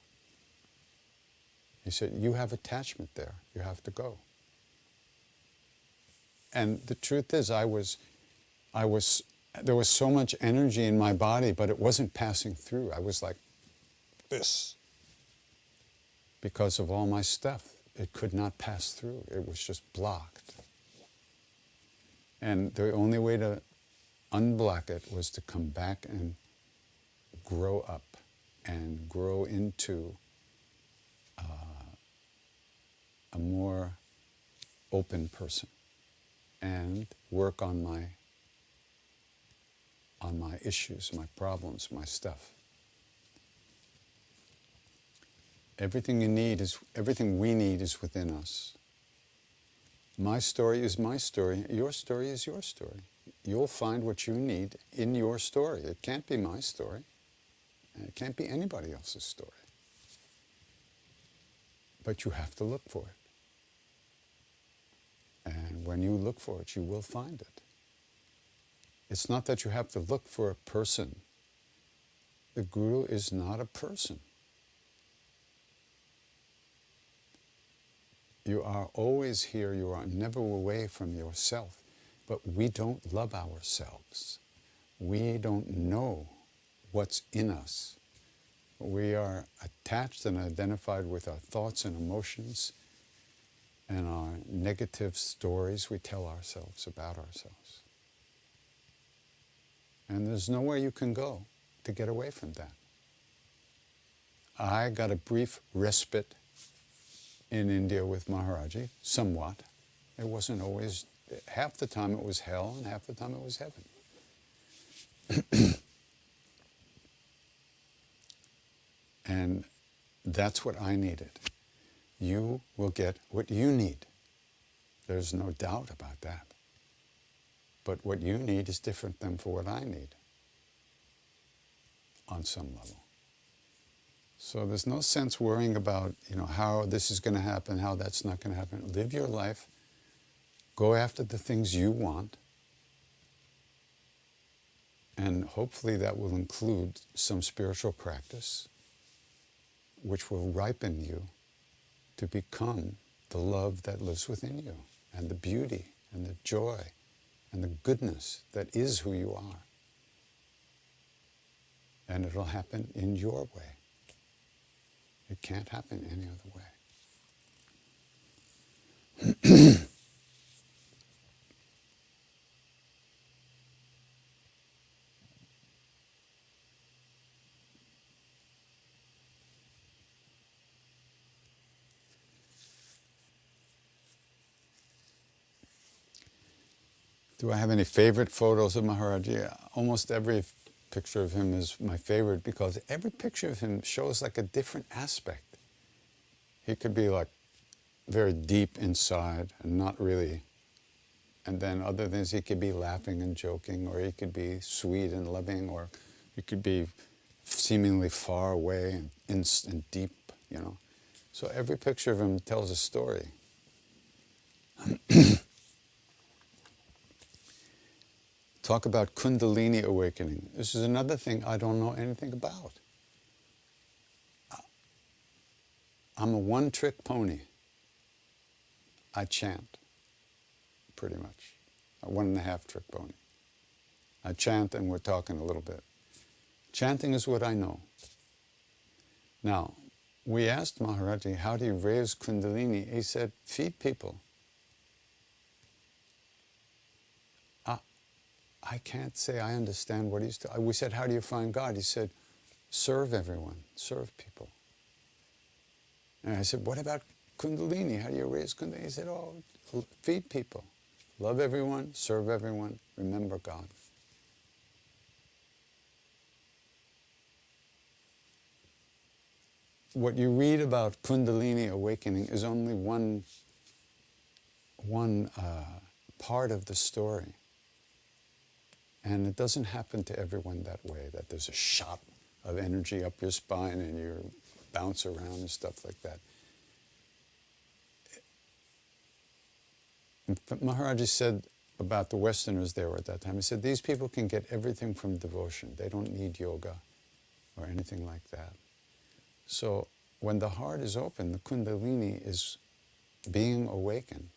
He said, you have attachment there. You have to go. And the truth is, there was so much energy in my body, but it wasn't passing through. I was like this. Because of all my stuff, it could not pass through. It was just blocked. And the only way to unblock it was to come back and grow up and grow into a more open person. And work on my issues, my problems, my stuff. Everything we need is within us. My story is my story. Your story is your story. You'll find what you need in your story. It can't be my story. And it can't be anybody else's story. But you have to look for it. And when you look for it, you will find it. It's not that you have to look for a person. The Guru is not a person. You are always here. You are never away from yourself. But we don't love ourselves. We don't know what's in us. We are attached and identified with our thoughts and emotions and our negative stories we tell ourselves about ourselves. And there's nowhere you can go to get away from that. I got a brief respite in India with Maharaji, somewhat. It wasn't always, half the time it was hell and half the time it was heaven. And that's what I needed. You will get what you need. There's no doubt about that. But what you need is different than for what I need on some level. So there's no sense worrying about, how this is going to happen, how that's not going to happen. Live your life. Go after the things you want. And hopefully that will include some spiritual practice, which will ripen you to become the love that lives within you, and the beauty, and the joy, and the goodness that is who you are. And it'll happen in your way. It can't happen any other way. Do I have any favorite photos of Maharaji? Almost every picture of him is my favorite because every picture of him shows like a different aspect. He could be like very deep inside and not really. And then other things, he could be laughing and joking, or he could be sweet and loving, or he could be seemingly far away and deep, So every picture of him tells a story. Talk about Kundalini awakening. This is another thing I don't know anything about. I'm a one-trick pony. I chant, pretty much. A 1.5-trick pony. I chant and we're talking a little bit. Chanting is what I know. Now, we asked Maharaji, how do you raise Kundalini? He said, feed people. I can't say I understand what he's doing. We said, how do you find God? He said, serve everyone, serve people. And I said, what about Kundalini? How do you raise Kundalini? He said, feed people. Love everyone, serve everyone, remember God. What you read about Kundalini awakening is only one part of the story. And it doesn't happen to everyone that way, that there's a shot of energy up your spine and you bounce around and stuff like that. Maharaji said about the Westerners there at that time, he said, these people can get everything from devotion. They don't need yoga or anything like that. So when the heart is open, the Kundalini is being awakened.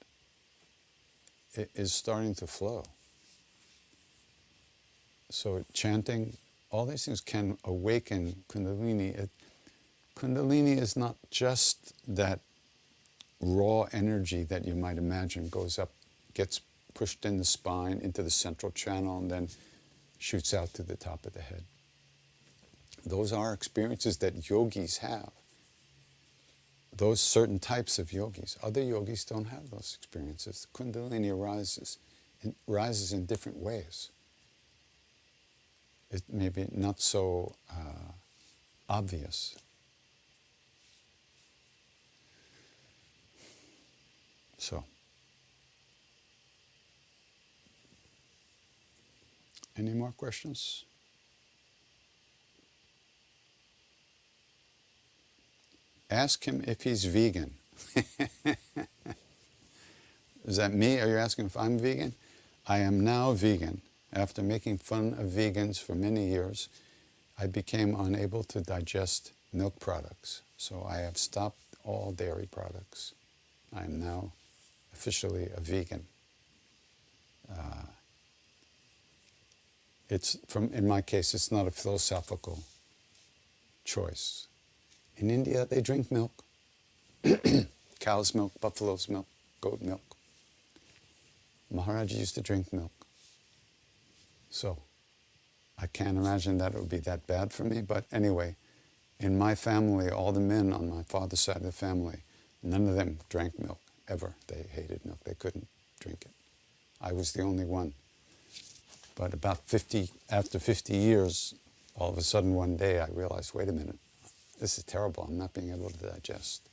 It is starting to flow. So chanting, all these things can awaken Kundalini. Kundalini is not just that raw energy that you might imagine goes up, gets pushed in the spine into the central channel and then shoots out to the top of the head. Those are experiences that yogis have. Those certain types of yogis. Other yogis don't have those experiences. Kundalini rises in different ways. It may be not so obvious. So, any more questions? Ask him if he's vegan. Is that me? Are you asking if I'm vegan? I am now vegan. After making fun of vegans for many years, I became unable to digest milk products. So I have stopped all dairy products. I am now officially a vegan. In my case, it's not a philosophical choice. In India, they drink milk. Cow's milk, buffalo's milk, goat milk. Maharaji used to drink milk. So, I can't imagine that it would be that bad for me. But anyway, in my family, all the men on my father's side of the family, none of them drank milk, ever. They hated milk. They couldn't drink it. I was the only one. But after 50 years, all of a sudden one day I realized, wait a minute, this is terrible. I'm not being able to digest.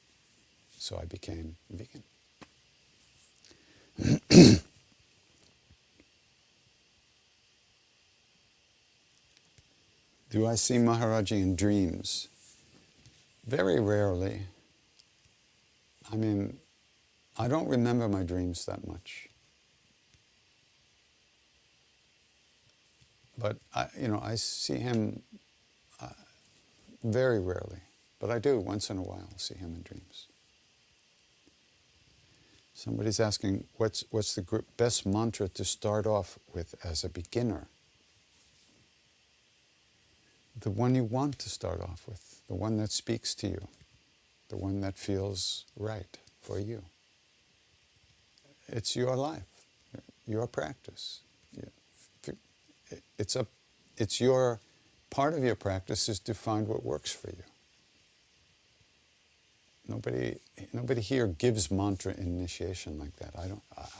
So I became vegan. Do I see Maharaji in dreams? Very rarely. I mean, I don't remember my dreams that much. But I see him very rarely. But I do once in a while see him in dreams. Somebody's asking, what's the best mantra to start off with as a beginner? The one you want to start off with, the one that speaks to you, the one that feels right for you. It's your life, your practice. It's your part of your practice is to find what works for you. Nobody here gives mantra initiation like that.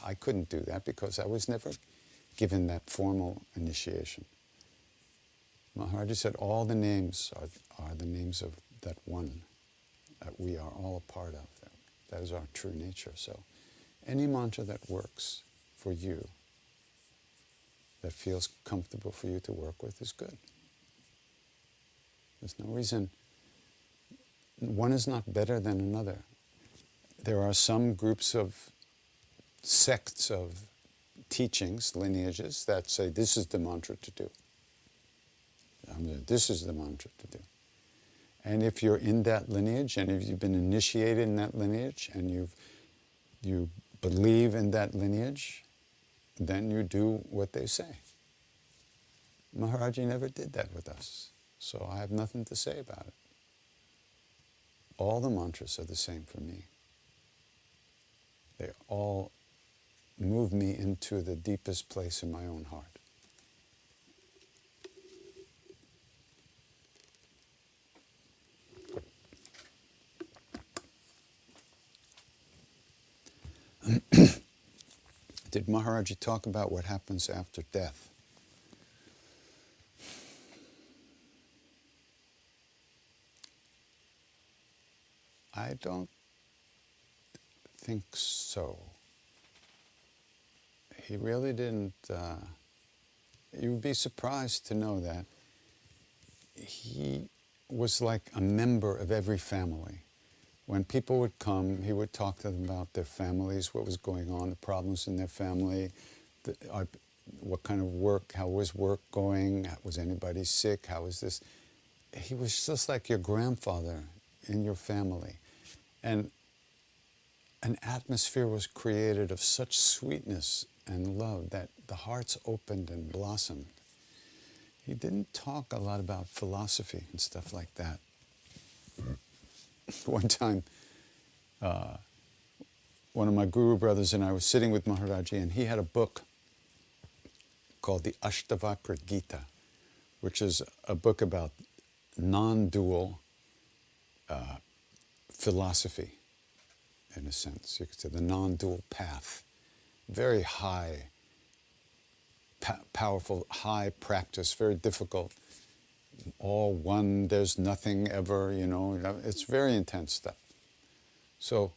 I couldn't do that because I was never given that formal initiation. Maharaji said all the names are the names of that one that we are all a part of. That is our true nature. So any mantra that works for you, that feels comfortable for you to work with, is good. There's no reason. One is not better than another. There are some groups of sects of teachings, lineages, that say this is the mantra to do. This is the mantra to do. And if you're in that lineage, and if you've been initiated in that lineage, and you believe in that lineage, then you do what they say. Maharaji never did that with us, so I have nothing to say about it. All the mantras are the same for me. They all move me into the deepest place in my own heart. Did Maharaji talk about what happens after death? I don't think so. He really didn't. You would be surprised to know that he was like a member of every family. When people would come, he would talk to them about their families, what was going on, the problems in their family, what kind of work, how was work going, was anybody sick, how was this. He was just like your grandfather in your family. And an atmosphere was created of such sweetness and love that the hearts opened and blossomed. He didn't talk a lot about philosophy and stuff like that. One time, one of my guru brothers and I were sitting with Maharaji, and he had a book called the Ashtavakra Gita, which is a book about non-dual philosophy, in a sense. You could say the non-dual path. Very high, powerful, high practice, very difficult. All one, there's nothing ever, it's very intense stuff. So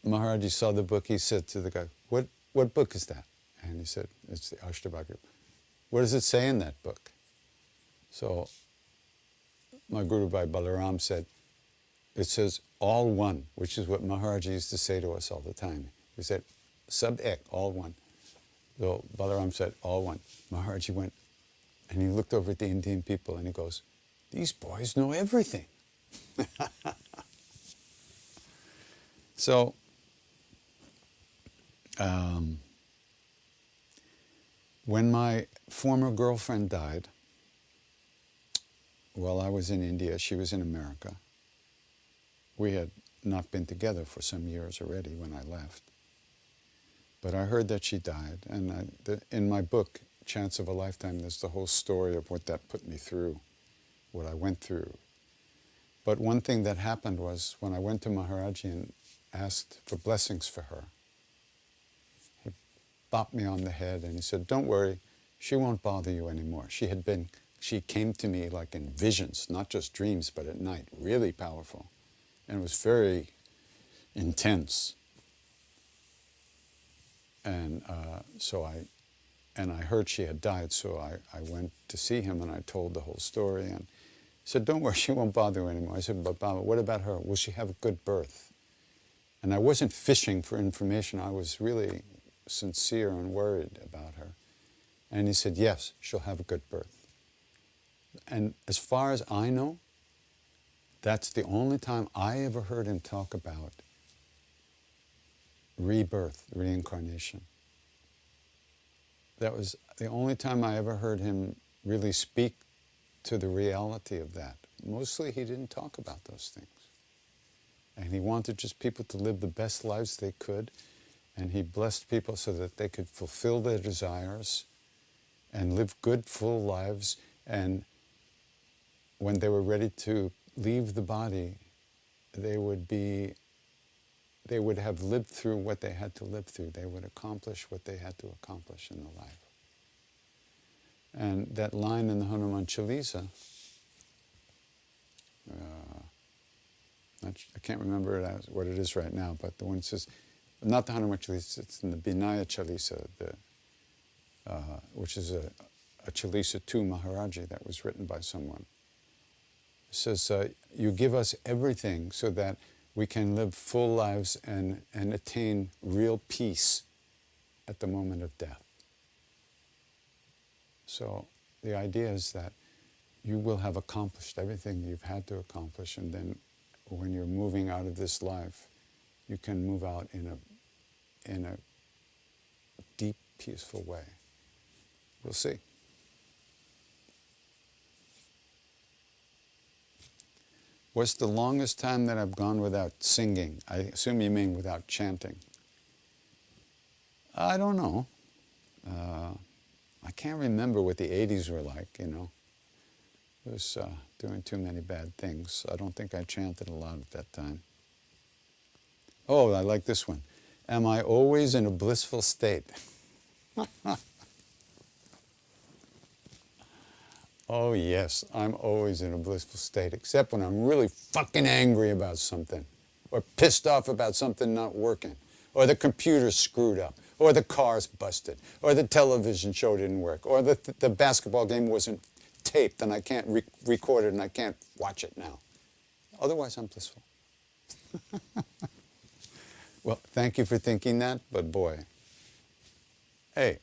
Maharaji saw the book. He said to the guy, what book is that? And he said, it's the Ashtavakra. What does it say in that book? So my Guru Bhai Balaram said, it says all one, which is what Maharaji used to say to us all the time. He said, Sab ek, all one. So Balaram said, all one. Maharaji went, and he looked over at the Indian people and he goes, these boys know everything. So, when my former girlfriend died, while I was in India, she was in America. We had not been together for some years already when I left. But I heard that she died, and in my book, chance of a lifetime. There's the whole story of what that put me through, what I went through. But one thing that happened was when I went to Maharaji and asked for blessings for her, he bopped me on the head and he said, "Don't worry, she won't bother you anymore." She came to me like in visions, not just dreams, but at night, really powerful. And it was very intense. And I heard she had died, so I went to see him and I told the whole story. And he said, "Don't worry, she won't bother you anymore." I said, "But Baba, what about her? Will she have a good birth?" And I wasn't fishing for information. I was really sincere and worried about her. And he said, "Yes, she'll have a good birth." And as far as I know, that's the only time I ever heard him talk about rebirth, reincarnation. That was the only time I ever heard him really speak to the reality of that. Mostly he didn't talk about those things. And he wanted just people to live the best lives they could. And he blessed people so that they could fulfill their desires and live good, full lives. And when they were ready to leave the body, they would have lived through what they had to live through. They would accomplish what they had to accomplish in the life. And that line in the Hanuman Chalisa, I can't remember what it is right now, but the one that says, not the Hanuman Chalisa, it's in the Vinaya Chalisa, which is a Chalisa to Maharaji that was written by someone. It says, "You give us everything so that we can live full lives and attain real peace at the moment of death." So the idea is that you will have accomplished everything you've had to accomplish, and then when you're moving out of this life, you can move out in a deep, peaceful way. We'll see. What's the longest time that I've gone without singing? I assume you mean without chanting. I don't know. I can't remember what the 80s were like, you know. I was doing too many bad things. I don't think I chanted a lot at that time. Oh, I like this one. Am I always in a blissful state? Oh yes, I'm always in a blissful state, except when I'm really fucking angry about something, or pissed off about something not working, or the computer's screwed up, or the car's busted, or the television show didn't work, or the basketball game wasn't taped and I can't record it and I can't watch it now. Otherwise, I'm blissful. Well, thank you for thinking that, but boy, hey,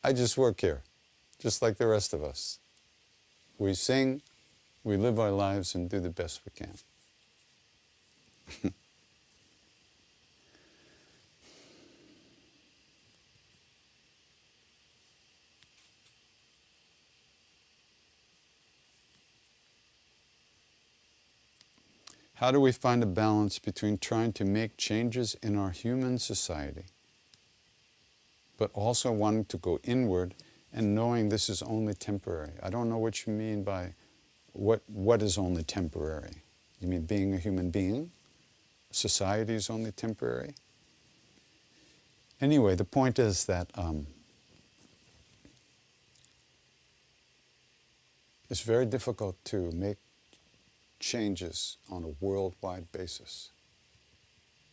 I just work here, just like the rest of us. We sing, we live our lives, and do the best we can. How do we find a balance between trying to make changes in our human society, but also wanting to go inward and knowing this is only temporary? I don't know what you mean by what is only temporary. You mean being a human being? Society is only temporary? Anyway, the point is that it's very difficult to make changes on a worldwide basis,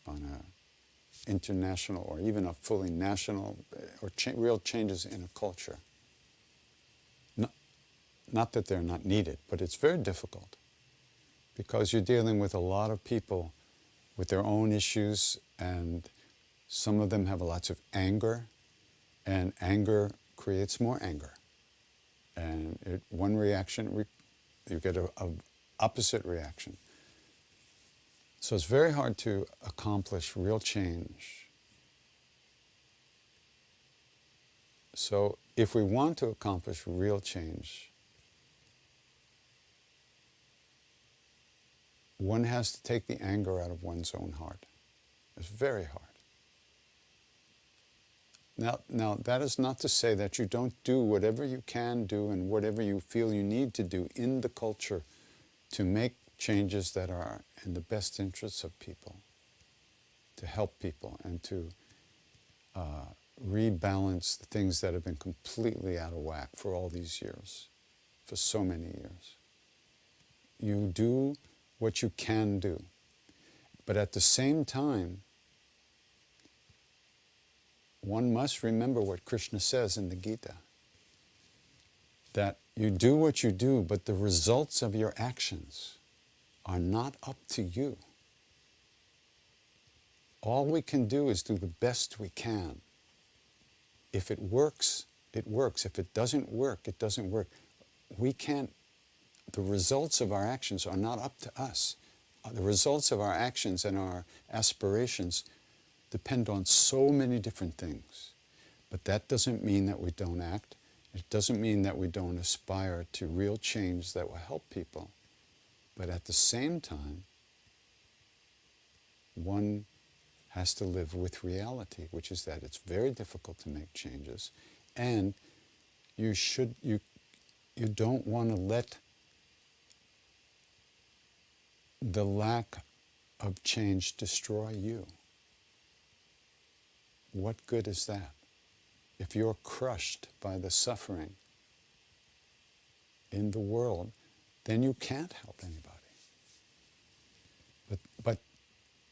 on an international or even a fully national, or real changes in a culture. Not that they're not needed, but it's very difficult because you're dealing with a lot of people with their own issues, and some of them have lots of anger, and anger creates more anger. And one reaction, you get a opposite reaction. So it's very hard to accomplish real change. So if we want to accomplish real change, one has to take the anger out of one's own heart. It's very hard. Now, that is not to say that you don't do whatever you can do and whatever you feel you need to do in the culture to make changes that are in the best interests of people, to help people and to rebalance the things that have been completely out of whack for all these years, for so many years. You do what you can do. But at the same time, one must remember what Krishna says in the Gita, that you do what you do, but the results of your actions are not up to you. All we can do is do the best we can. If it works, it works. If it doesn't work, it doesn't work. We can't, the results of our actions are not up to us. The results of our actions and our aspirations depend on so many different things. But that doesn't mean that we don't act. It doesn't mean that we don't aspire to real change that will help people. But at the same time, one has to live with reality, which is that it's very difficult to make changes. And you don't want to let the lack of change destroy you. What good is that? If you're crushed by the suffering in the world, then you can't help anybody. But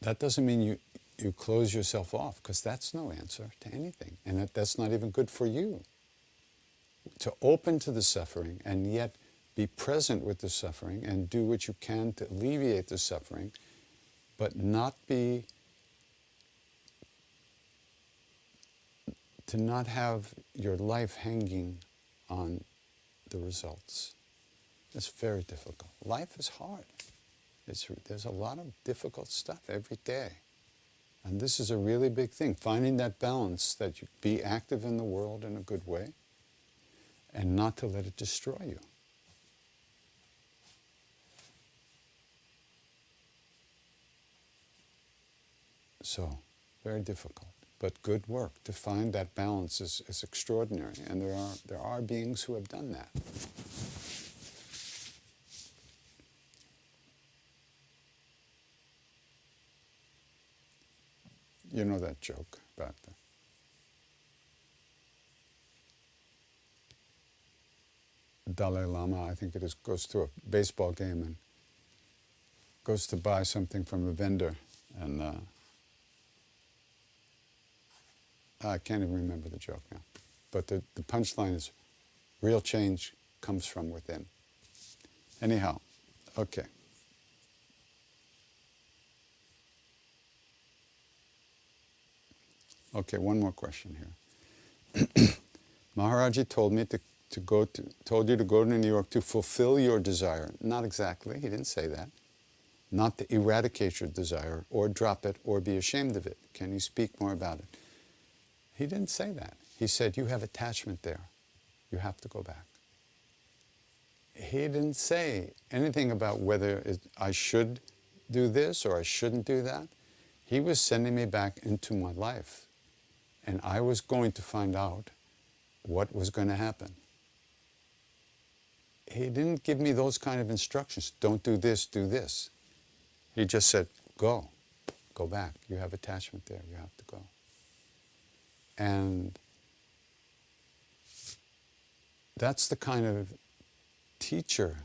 that doesn't mean you close yourself off, because that's no answer to anything. And that's not even good for you. To open to the suffering and yet be present with the suffering and do what you can to alleviate the suffering, but to not have your life hanging on the results. It's very difficult. Life is hard. There's a lot of difficult stuff every day. And this is a really big thing, finding that balance, that you be active in the world in a good way and not to let it destroy you. So, very difficult, but good work. To find that balance is extraordinary, and there are beings who have done that. You know that joke about the Dalai Lama, I think it is, goes to a baseball game and goes to buy something from a vendor, and I can't even remember the joke now. But the punchline is, real change comes from within. Anyhow, okay. Okay, one more question here. Maharaji told you to go to New York to fulfill your desire. Not exactly, he didn't say that. Not to eradicate your desire or drop it or be ashamed of it. Can you speak more about it? He didn't say that. He said, you have attachment there. You have to go back. He didn't say anything about whether I should do this or I shouldn't do that. He was sending me back into my life. And I was going to find out what was going to happen. He didn't give me those kind of instructions. Don't do this, do this. He just said, go back. You have attachment there, you have to go. And that's the kind of teacher,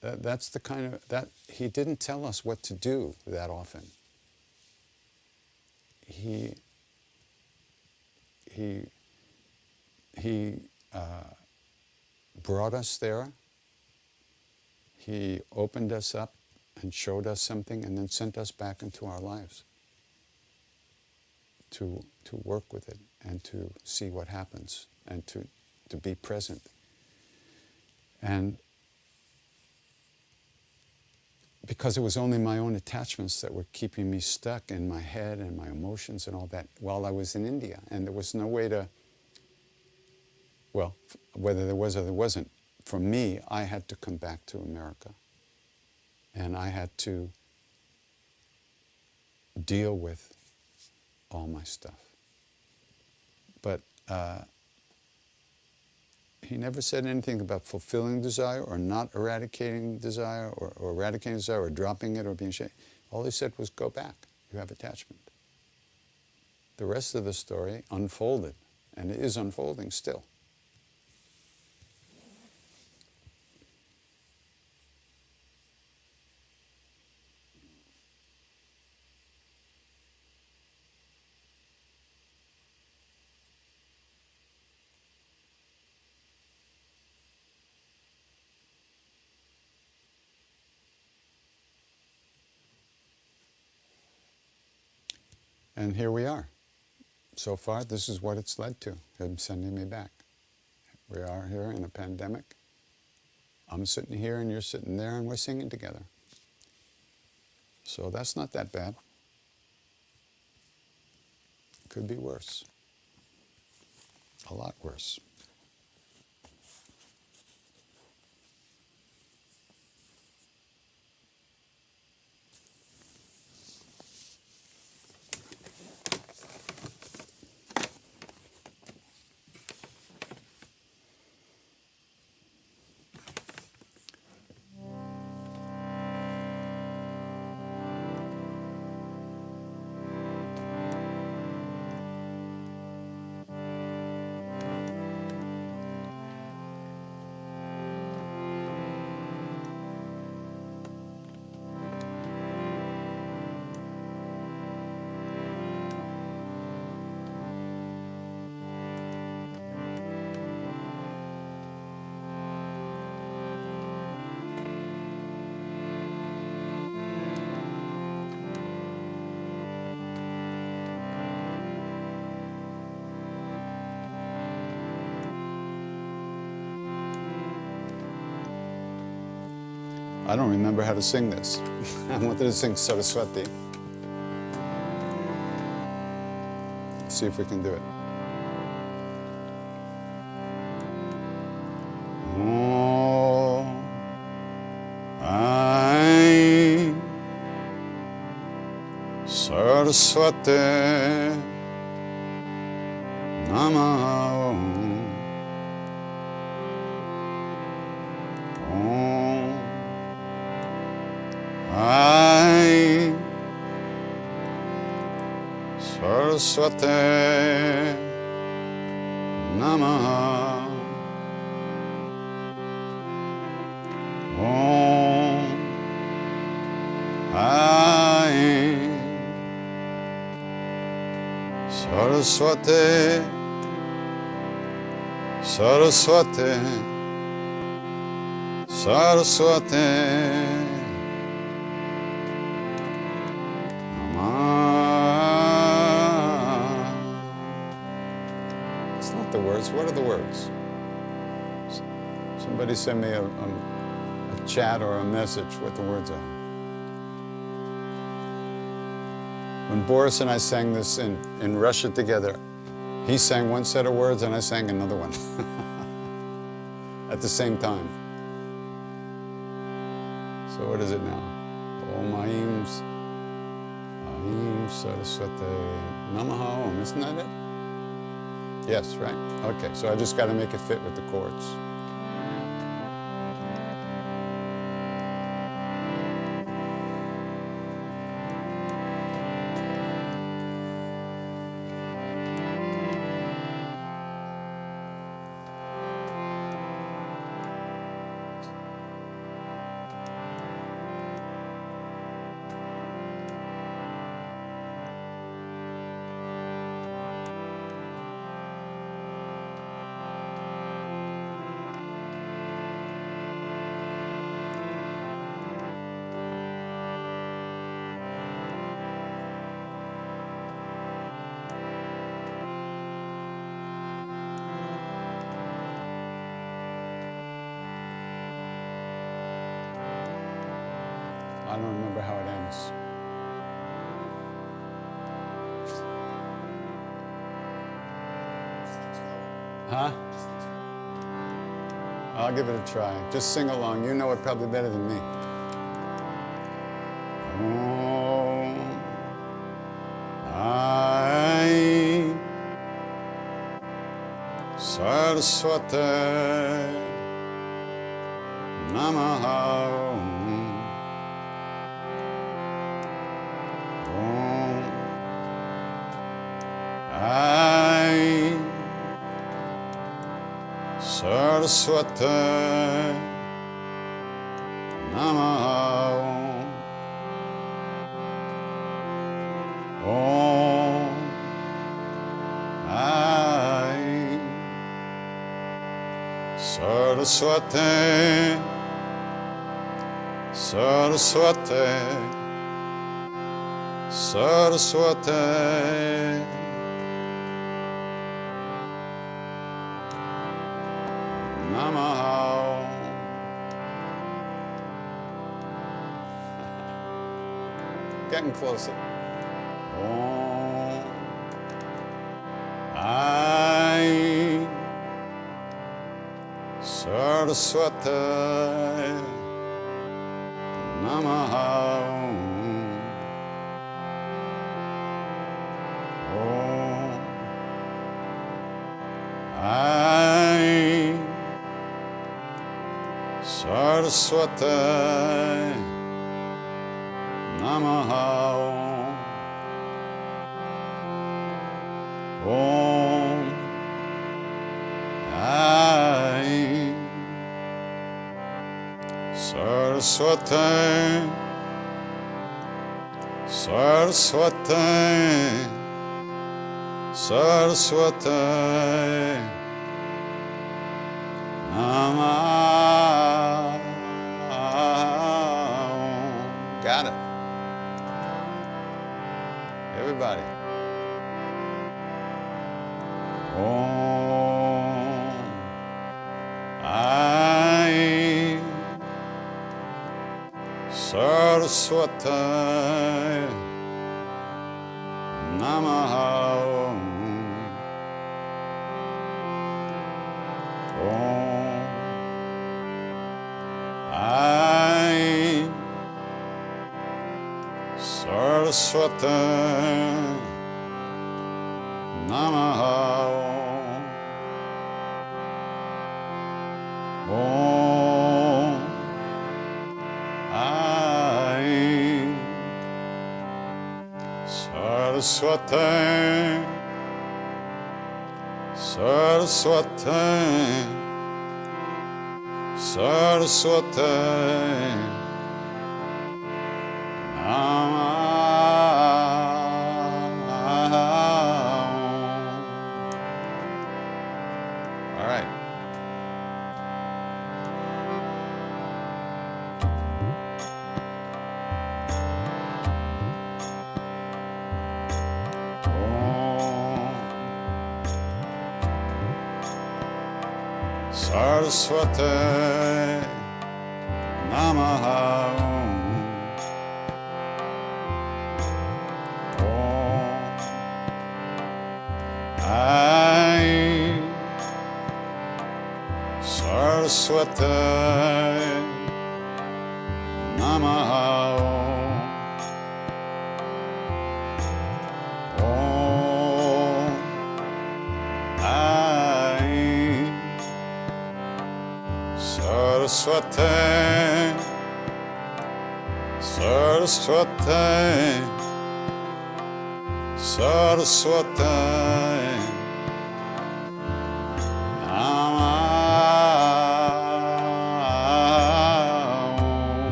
that's the kind of, that he didn't tell us what to do that often. He brought us there. He opened us up and showed us something and then sent us back into our lives to work with it and to see what happens and to be present. And because it was only my own attachments that were keeping me stuck in my head and my emotions and all that while I was in India. And there was no way to, well, whether there was or there wasn't, for me, I had to come back to America. And I had to deal with all my stuff. But he never said anything about fulfilling desire or not eradicating desire or eradicating desire or dropping it or being ashamed. All he said was, go back. You have attachment. The rest of the story unfolded, and it is unfolding still. And here we are. So far, this is what it's led to, him sending me back. We are here in a pandemic. I'm sitting here and you're sitting there and we're singing together. So that's not that bad. Could be worse. A lot worse. I don't remember how to sing this. I wanted to sing Saraswati. See if we can do it. Oh, I Saraswati Namaha. I Saraswati Namaha. Om I Saraswati Saraswati Saraswati What are the words? Somebody send me a chat or a message what the words are. When Boris and I sang this in Russia together, he sang one set of words and I sang another one at the same time. So what is it now? Om Aim Saraswati Namaha Om, isn't that it? Yes, right? Okay, so I just got to make it fit with the chords. I don't remember how it ends. Huh? I'll give it a try. Just sing along. You know it probably better than me. I Saraswate Namaha. Om Ai Saraswate Namaha. Om Ai Saraswate Saraswate Saraswate Namaha. Getting closer. Om Ai Saraswate Namaha. Om Ai Saraswate Namaha. Om Ai Saraswate Saraswate Saraswate Namaha. Got it. Everybody. Om Ai Saraswate Namaha. Om Ai Saraswate Namaha. Om Ai Saraswate Saraswate Saraswate Namaha. All right. Saraswate Namaha. Om Ai Saraswate Namaha. Om Ai Saraswate Saraswate Saraswate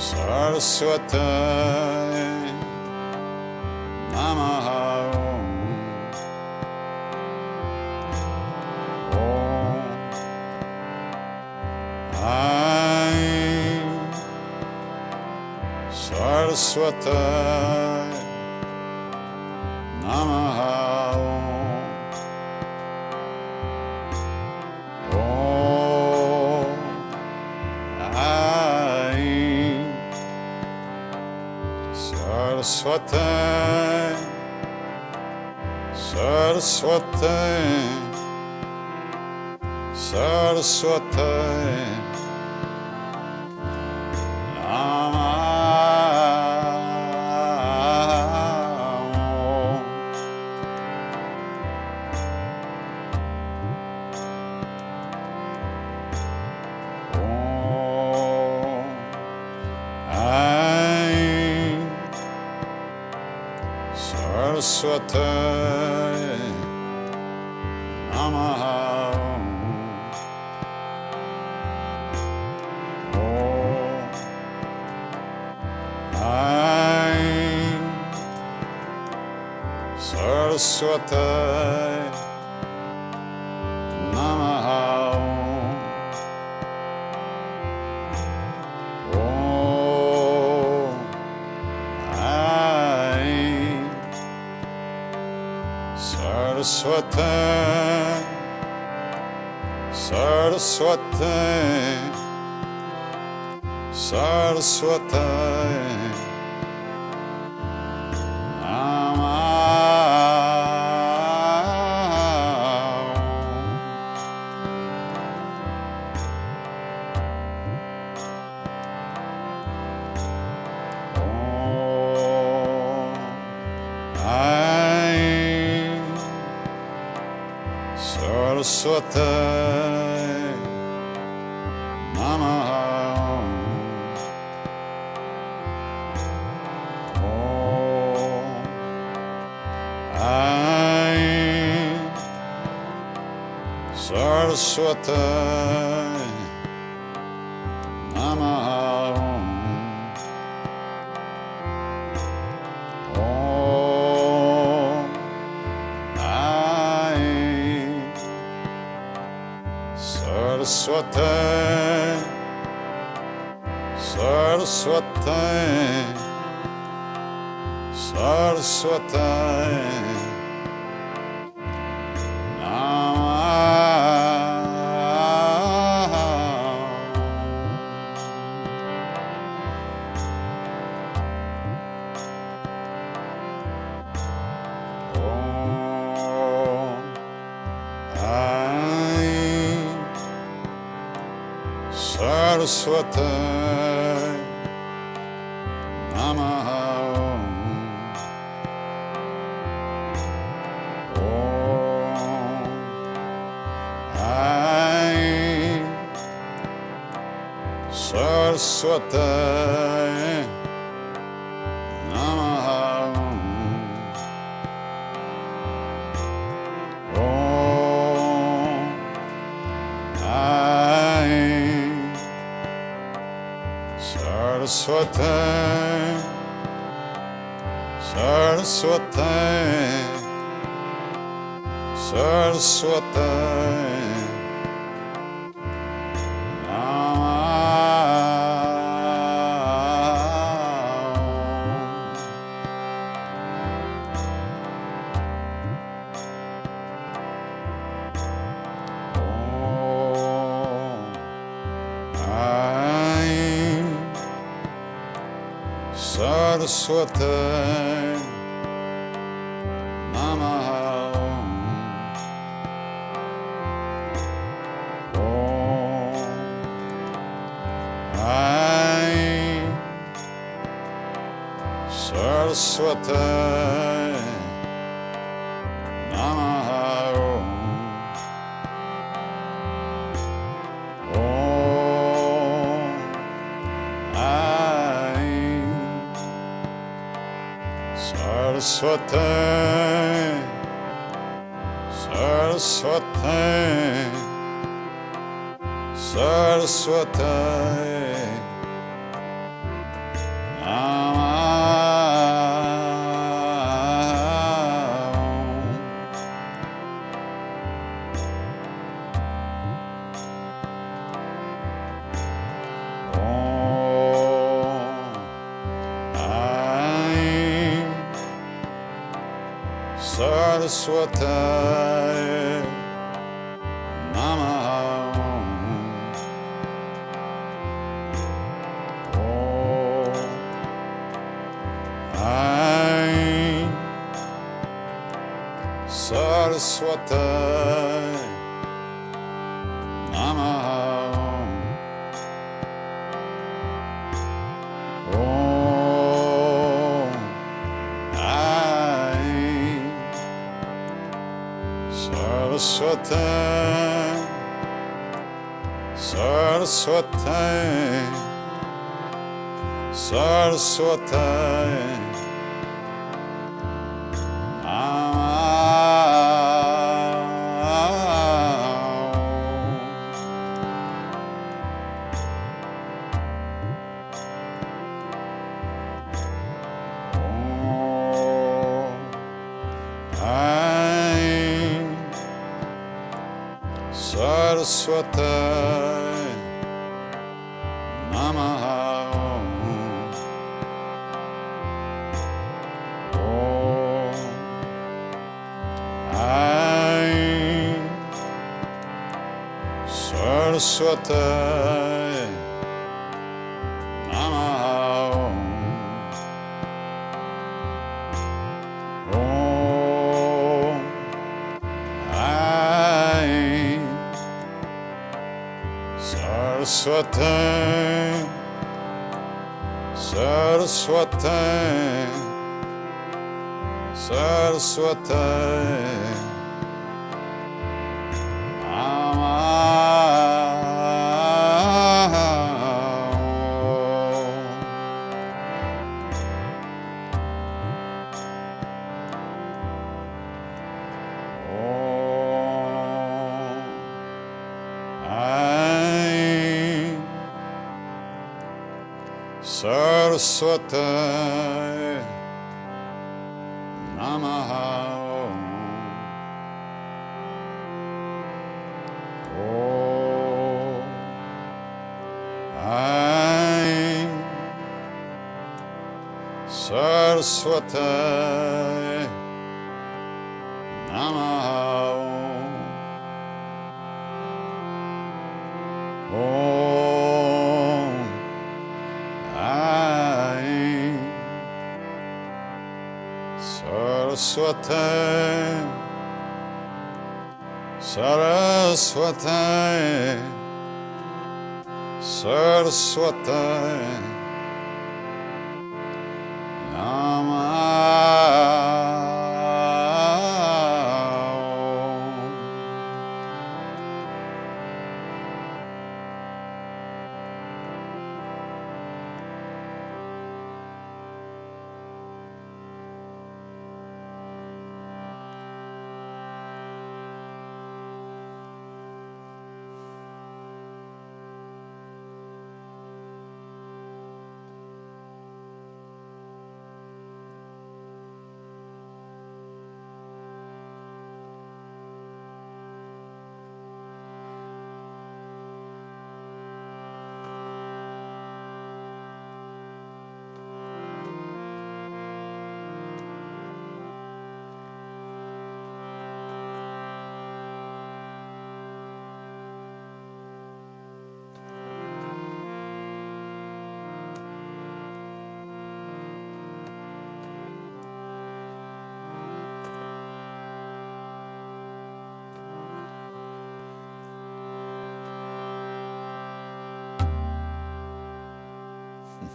Saraswate Namaha. Om Ai Saraswate Namaha. Om Ai Saraswate Saraswate Saraswati Namaha. Saraswati Namaha. Om Aim Saraswati Saraswati Saraswati Saraswati Namaha. Om Aim Saraswati Namaha. Saraswati Saraswati Saraswati Saraswati Namaha. Om Aim Saraswati Namaha. Om Aim Saraswati Saraswati Saraswati Saraswati Namaha. Om Aim Saraswati Namaha. Om Aim Saraswati Saraswati Saraswati Saraswati Namaha. Om Aim Saraswati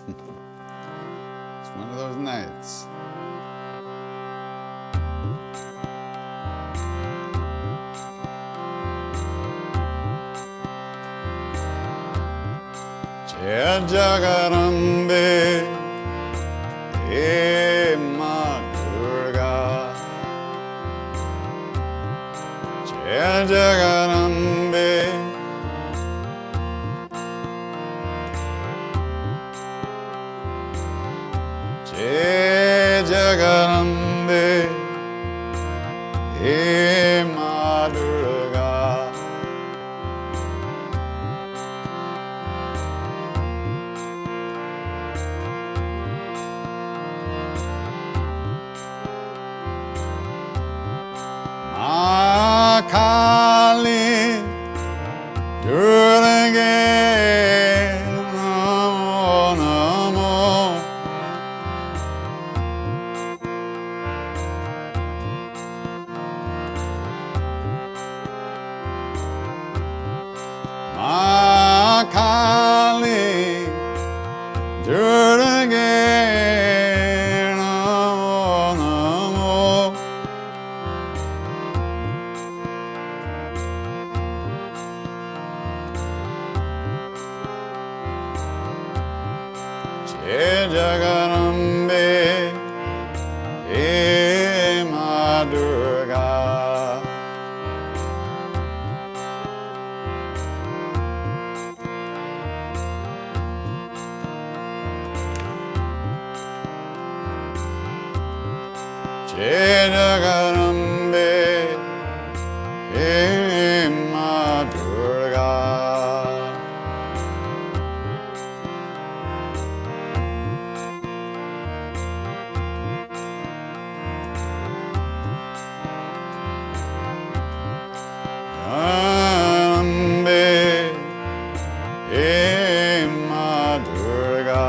It's one of those nights. Jaya Jagarambe, He Ma Durga. Jaya Jagarambe, Jaya Jagarambe, He Ma Durga. Ma Kali Durga, Namo Namo. Ma Kali Durga Namo Namo Jai Jagarambe He Ma Durga Jai Jagarambe He Ma Durga Ambe He Ma Durga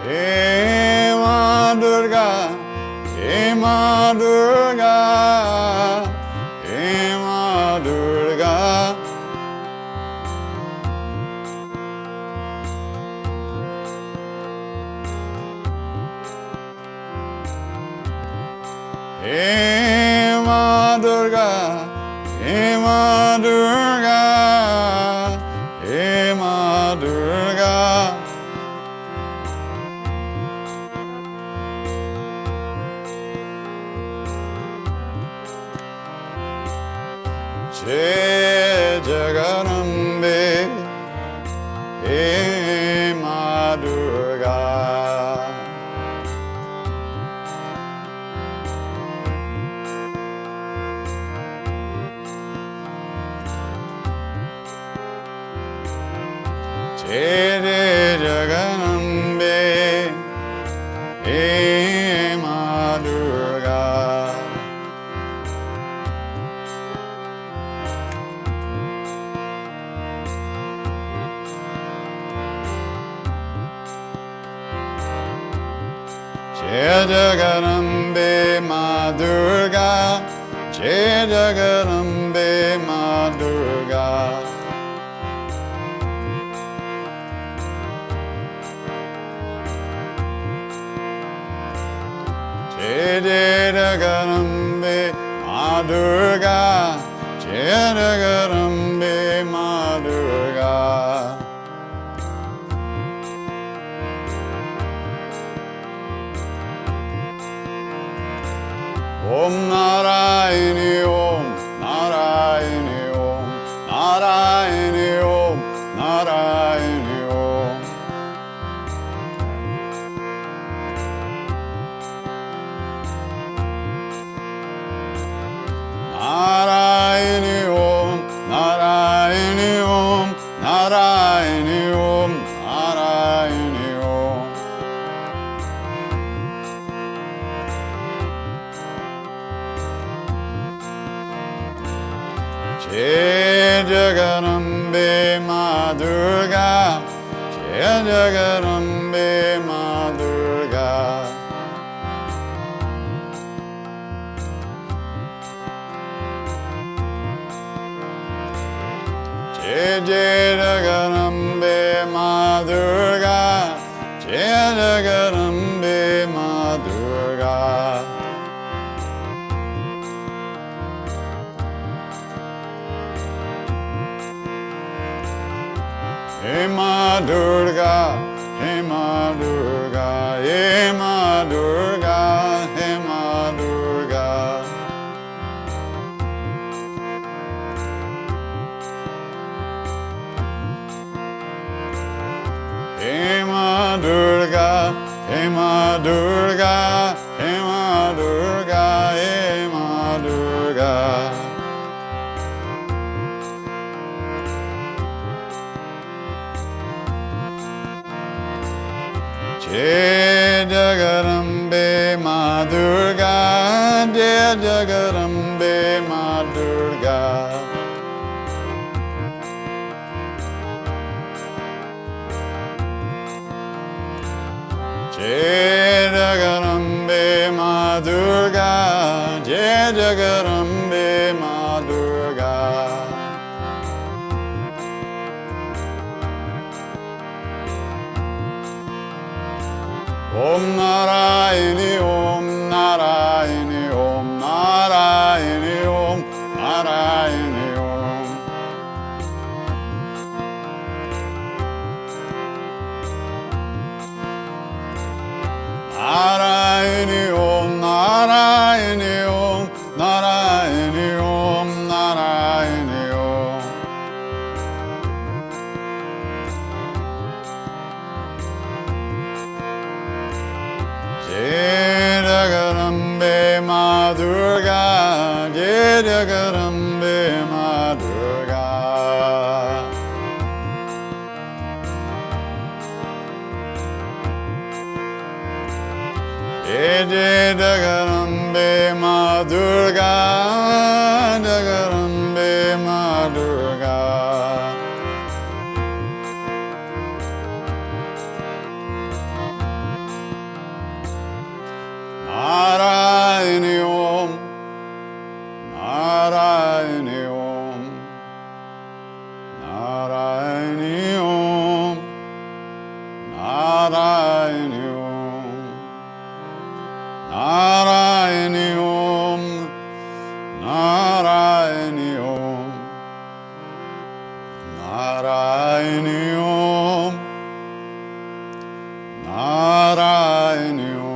He Ma Durga He Ma Durga He Ma Durga He Ma Durga He Ma Durga He Ma Durga Jai Jagarambe He Ma Durga Jai Jagarambe He Ma Durga Jai Jagarambe Ma Durga Jai Jagarambe Ma Durga Jai Jagarambe Ma Durga Jai Jagarambe Ma Durga Om Narayani Om Narayani Om Narayani Om Narayani Om Narayani Om Narayani Om Narayani Om Narayani Om Jai Jagarambe Ma Durga Jai Jagarambe Ma Durga Jai Jagarambe Ma Durga Jai Jagarambe Ma Durga He Ma Durga He Ma Durga He Ma Durga He Ma Durga He Ma Durga He Ma Durga He Ma Durga He Ma Durga Jai Jagarambe Ma Durga Jai Jagarambe Ma Durga Jai Jagarambe Ma Durga, Jai Jagarambe Ma Durga. Om Narayani, Om Narayani, Om Narayani, Om Narayani, Om. Narayani, Om Narayani, Om Narayani, Om Narayani, Om. Jai Jagarambe Ma Durga, Jai Jagarambe Ma Durga. Jai Jai Jagarambe Ma Durga, Jagarambe Ma Durga. Narayani Om, Narayani Om, Narayani Om, Narayani Om, Narayani Om, Narayani Om, Narayani Om, Narayani Om.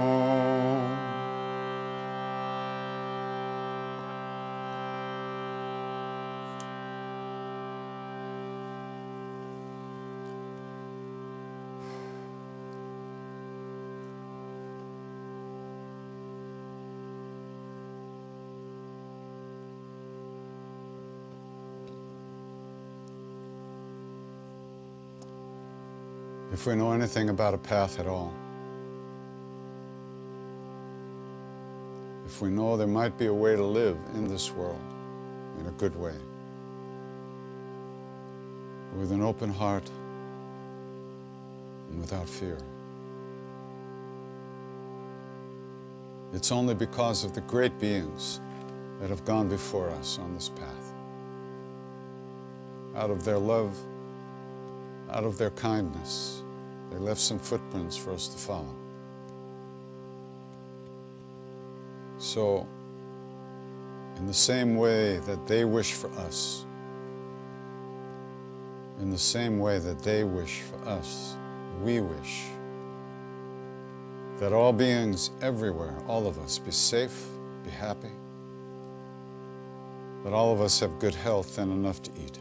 If we know anything about a path at all, if we know there might be a way to live in this world in a good way, with an open heart and without fear, it's only because of the great beings that have gone before us on this path. Out of their love, out of their kindness, they left some footprints for us to follow. So, in the same way that they wish for us, in the same way that they wish for us, we wish that all beings everywhere, all of us, be safe, be happy, that all of us have good health and enough to eat.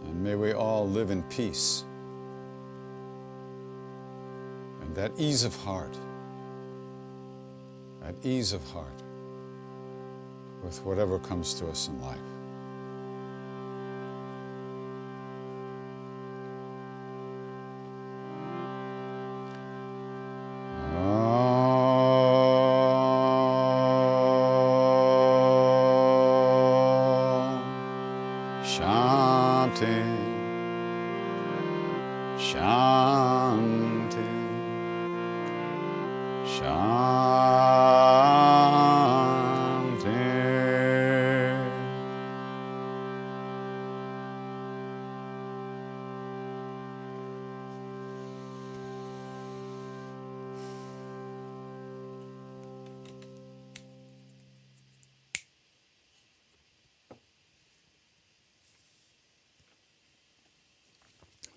And may we all live in peace and that ease of heart with whatever comes to us in life. Chanting, chanting, chanting.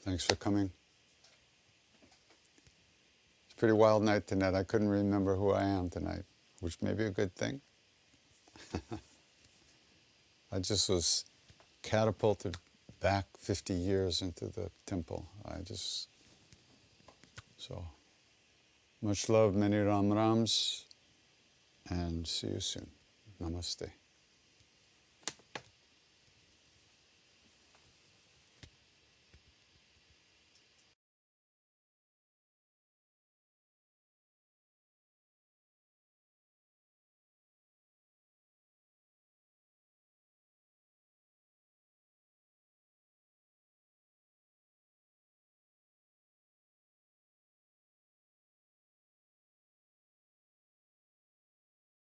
Thanks for coming. It's a pretty wild night tonight. I couldn't remember who I am tonight, which may be a good thing. I just was catapulted back 50 years into the temple. So, much love, many Ram Rams, and see you soon. Namaste.